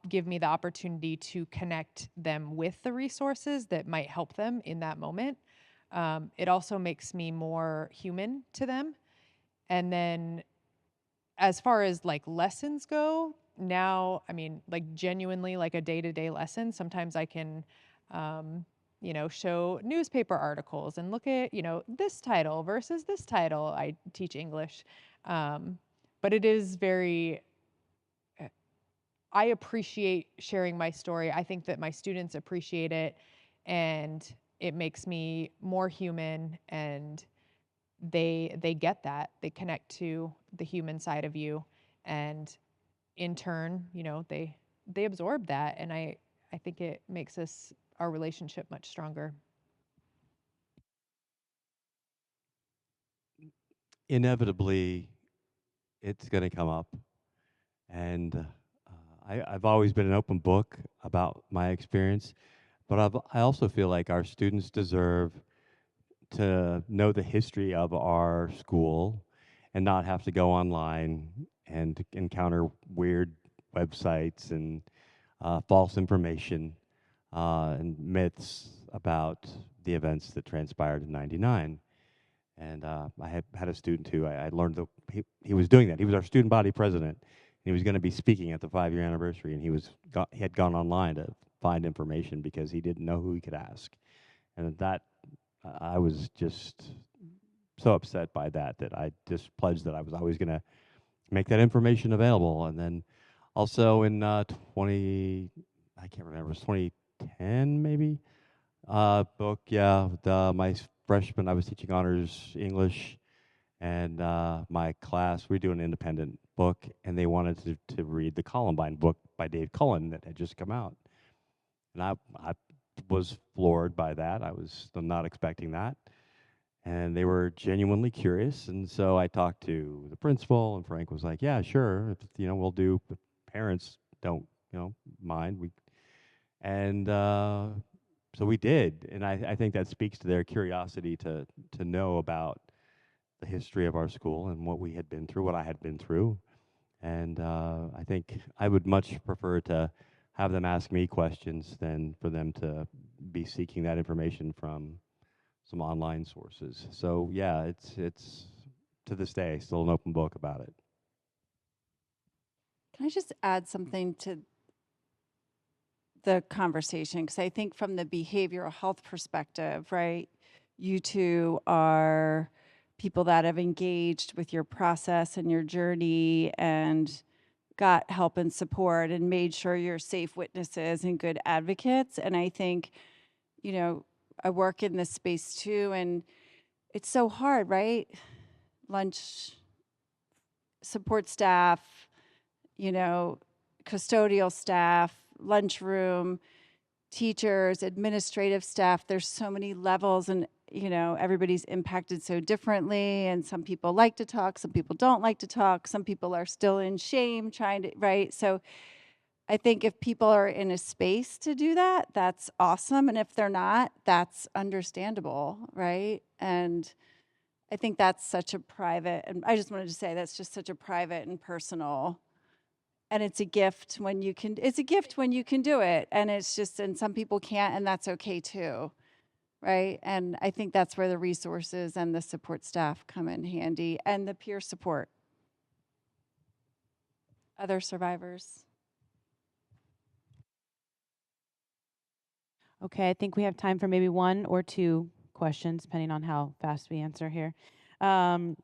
give me the opportunity to connect them with the resources that might help them in that moment. It also makes me more human to them. And then as far as like lessons go, now, I mean, like genuinely like a day-to-day lesson, sometimes I can show newspaper articles and look at, this title versus this title. I teach English. But it is very, I appreciate sharing my story. I think that my students appreciate it, and it makes me more human, and they get that. They connect to the human side of you, and in turn, they absorb that, and I think it makes our relationship much stronger. Inevitably, it's going to come up. And I've always been an open book about my experience, but I also feel like our students deserve to know the history of our school and not have to go online and to encounter weird websites and false information and myths about the events that transpired in '99. And I had a student who I learned that he was doing that. He was our student body president. And he was going to be speaking at the 5-year anniversary, and he had gone online to find information because he didn't know who he could ask. And that I was just so upset by that I just pledged that I was always going to make that information available. And then also in 20, I can't remember, it was 2010 maybe, book, yeah. My freshman, I was teaching honors English, and my class, we do an independent book, and they wanted to read the Columbine book by Dave Cullen that had just come out. And I was floored by that. I was not expecting that. And they were genuinely curious, and so I talked to the principal, and Frank was like, "Yeah, sure, we'll do. If parents don't, mind, we." And so we did, and I think that speaks to their curiosity to know about the history of our school and what we had been through, what I had been through. And I think I would much prefer to have them ask me questions than for them to be seeking that information from some online sources. So yeah, it's to this day still an open book about it. Can I just add something to the conversation? Because I think from the behavioral health perspective, right, you two are people that have engaged with your process and your journey and got help and support and made sure you're safe witnesses and good advocates. And I think, I work in this space too, and it's so hard, right? Lunch, support staff, custodial staff, lunchroom, teachers, administrative staff. There's so many levels, and everybody's impacted so differently, and some people like to talk, some people don't like to talk, some people are still in shame trying to, right? So I think if people are in a space to do that, that's awesome, and if they're not, that's understandable, right? And I think that's such a private, and I just wanted to say that's just such a private and personal, and it's a gift when you can do it, and it's just, and some people can't, and that's okay too, right? And I think that's where the resources and the support staff come in handy, and the peer support. Other survivors. Okay, I think we have time for maybe one or two questions, depending on how fast we answer here. Um,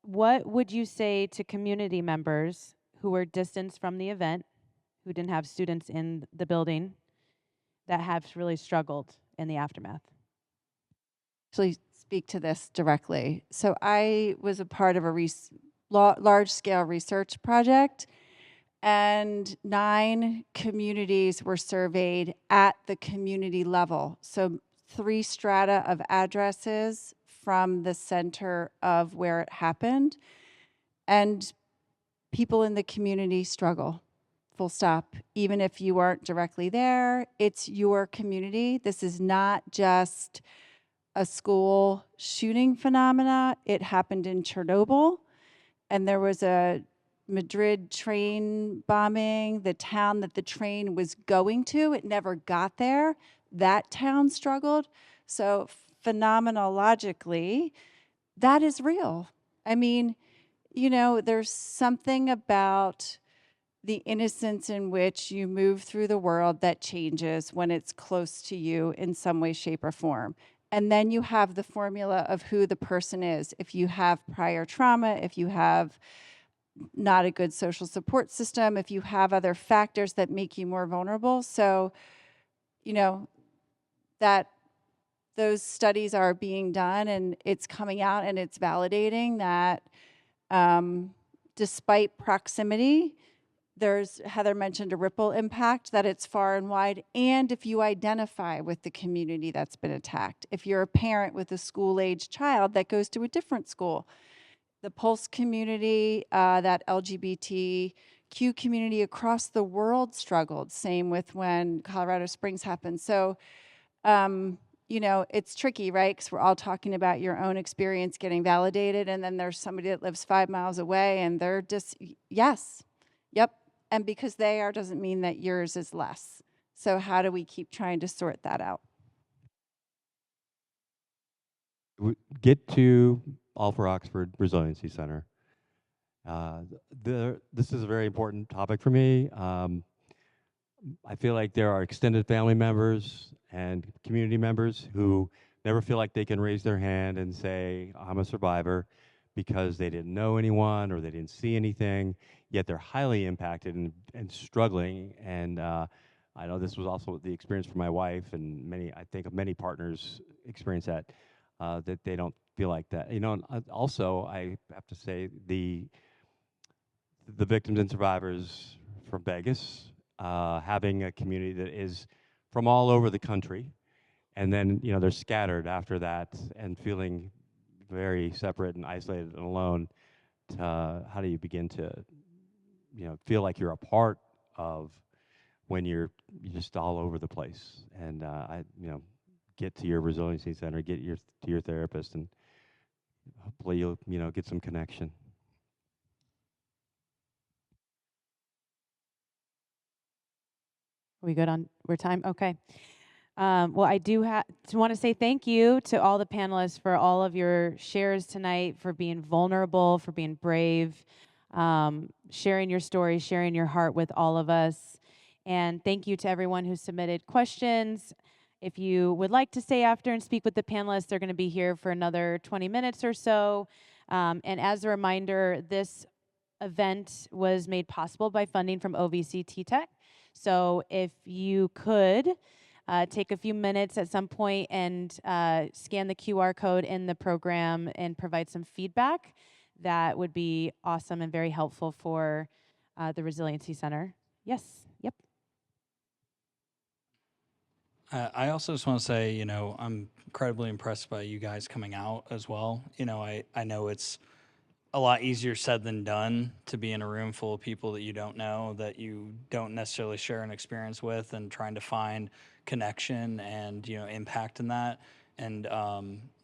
what would you say to community members who were distanced from the event, who didn't have students in the building, that have really struggled in the aftermath? Actually speak to this directly. So I was a part of a large-scale research project, and 9 communities were surveyed at the community level. So 3 strata of addresses from the center of where it happened. And people in the community struggle, full stop. Even if you aren't directly there, it's your community. This is not just a school shooting phenomena. It happened in Chernobyl, and there was a Madrid train bombing. The town that the train was going to, it never got there. That town struggled. So phenomenologically, that is real. I mean, there's something about the innocence in which you move through the world that changes when it's close to you in some way, shape, or form. And then you have the formula of who the person is. If you have prior trauma, if you have not a good social support system, if you have other factors that make you more vulnerable. So, you know, that those studies are being done and it's coming out and it's validating that despite proximity, Heather mentioned a ripple impact, that it's far and wide. And if you identify with the community that's been attacked, if you're a parent with a school-age child that goes to a different school, the Pulse community, that LGBTQ community across the world struggled. Same with when Colorado Springs happened. So, you know, it's tricky, right? Because we're all talking about your own experience getting validated, and then there's somebody that lives 5 miles away, and they're just, yes, yep. And because they are doesn't mean that yours is less. So how do we keep trying to sort that out? Get to All for Oxford Resiliency Center. This is a very important topic for me. I feel like there are extended family members and community members who never feel like they can raise their hand and say, I'm a survivor, because they didn't know anyone or they didn't see anything, yet they're highly impacted and struggling. And I know this was also the experience for my wife, and I think many partners experience that, that they don't feel like that. You know, and also I have to say the victims and survivors from Vegas, having a community that is from all over the country, and then, you know, they're scattered after that and feeling very separate and isolated and alone. How do you begin to, you know, feel like you're a part of when you're just all over the place? And you know, get to your resiliency center, to your therapist, and hopefully you'll, you know, get some connection. Are we good on time? Okay. Well, I do want to say thank you to all the panelists for all of your shares tonight, for being vulnerable, for being brave, sharing your story, sharing your heart with all of us. And thank you to everyone who submitted questions. If you would like to stay after and speak with the panelists, they're going to be here for another 20 minutes or so. And as a reminder, this event was made possible by funding from OVC T-Tech. So if you could take a few minutes at some point and scan the QR code in the program and provide some feedback, that would be awesome and very helpful for the Resiliency Center. Yes, yep. I also just want to say, you know, I'm incredibly impressed by you guys coming out as well. You know, I know it's a lot easier said than done to be in a room full of people that you don't know, that you don't necessarily share an experience with, and trying to find connection and, you know, impact in that. And,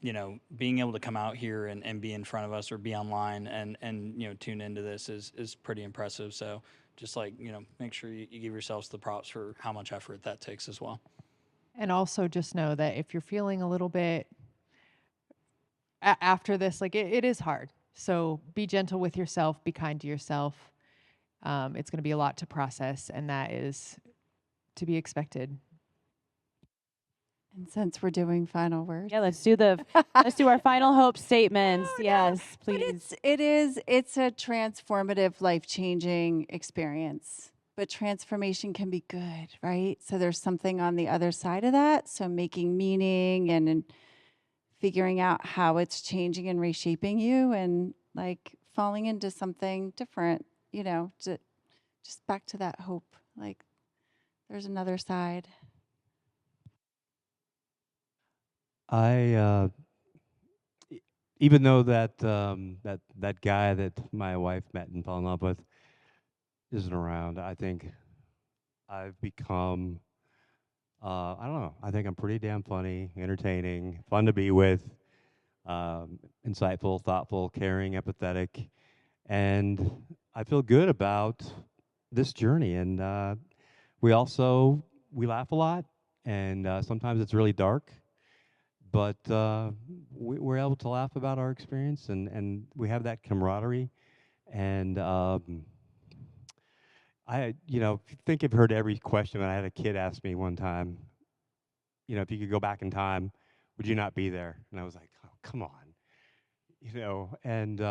you know, being able to come out here and be in front of us or be online and you know, tune into this is pretty impressive. So just, like, you know, make sure you give yourselves the props for how much effort that takes as well. And also just know that if you're feeling a little bit after this, like it is hard. So be gentle with yourself, be kind to yourself. It's going to be a lot to process, and that is to be expected. And since we're doing final words. Yeah, let's do our final hope statements. Yes, please. But it's a transformative, life-changing experience. But transformation can be good, right? So there's something on the other side of that. So making meaning and figuring out how it's changing and reshaping you, and like falling into something different, you know, just back to that hope. Like there's another side. Even though that guy that my wife met and fell in love with isn't around, I think I've become, I don't know, I think I'm pretty damn funny, entertaining, fun to be with, insightful, thoughtful, caring, empathetic, and I feel good about this journey. And we laugh a lot, and sometimes it's really dark, but we're able to laugh about our experience, and we have that camaraderie. And think you've heard every question that I had a kid ask me one time. If you could go back in time, would you not be there? And I was like, oh, come on. And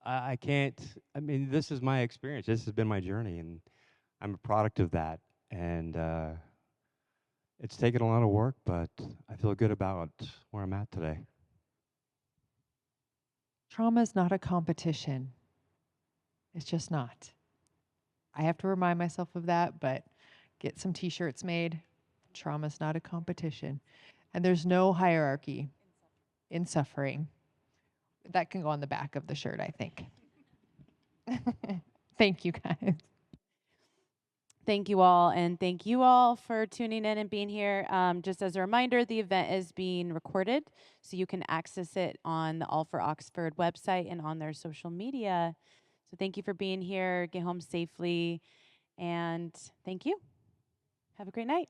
I can't, I mean, this is my experience. This has been my journey, and I'm a product of that. And it's taken a lot of work, but I feel good about where I'm at today. Trauma is not a competition. It's just not. I have to remind myself of that, but get some t-shirts made. Trauma is not a competition. And there's no hierarchy in suffering. That can go on the back of the shirt, I think. Thank you, guys. Thank you all, and thank you all for tuning in and being here. Just as a reminder, the event is being recorded, so you can access it on the All for Oxford website and on their social media. So thank you for being here. Get home safely, and thank you. Have a great night.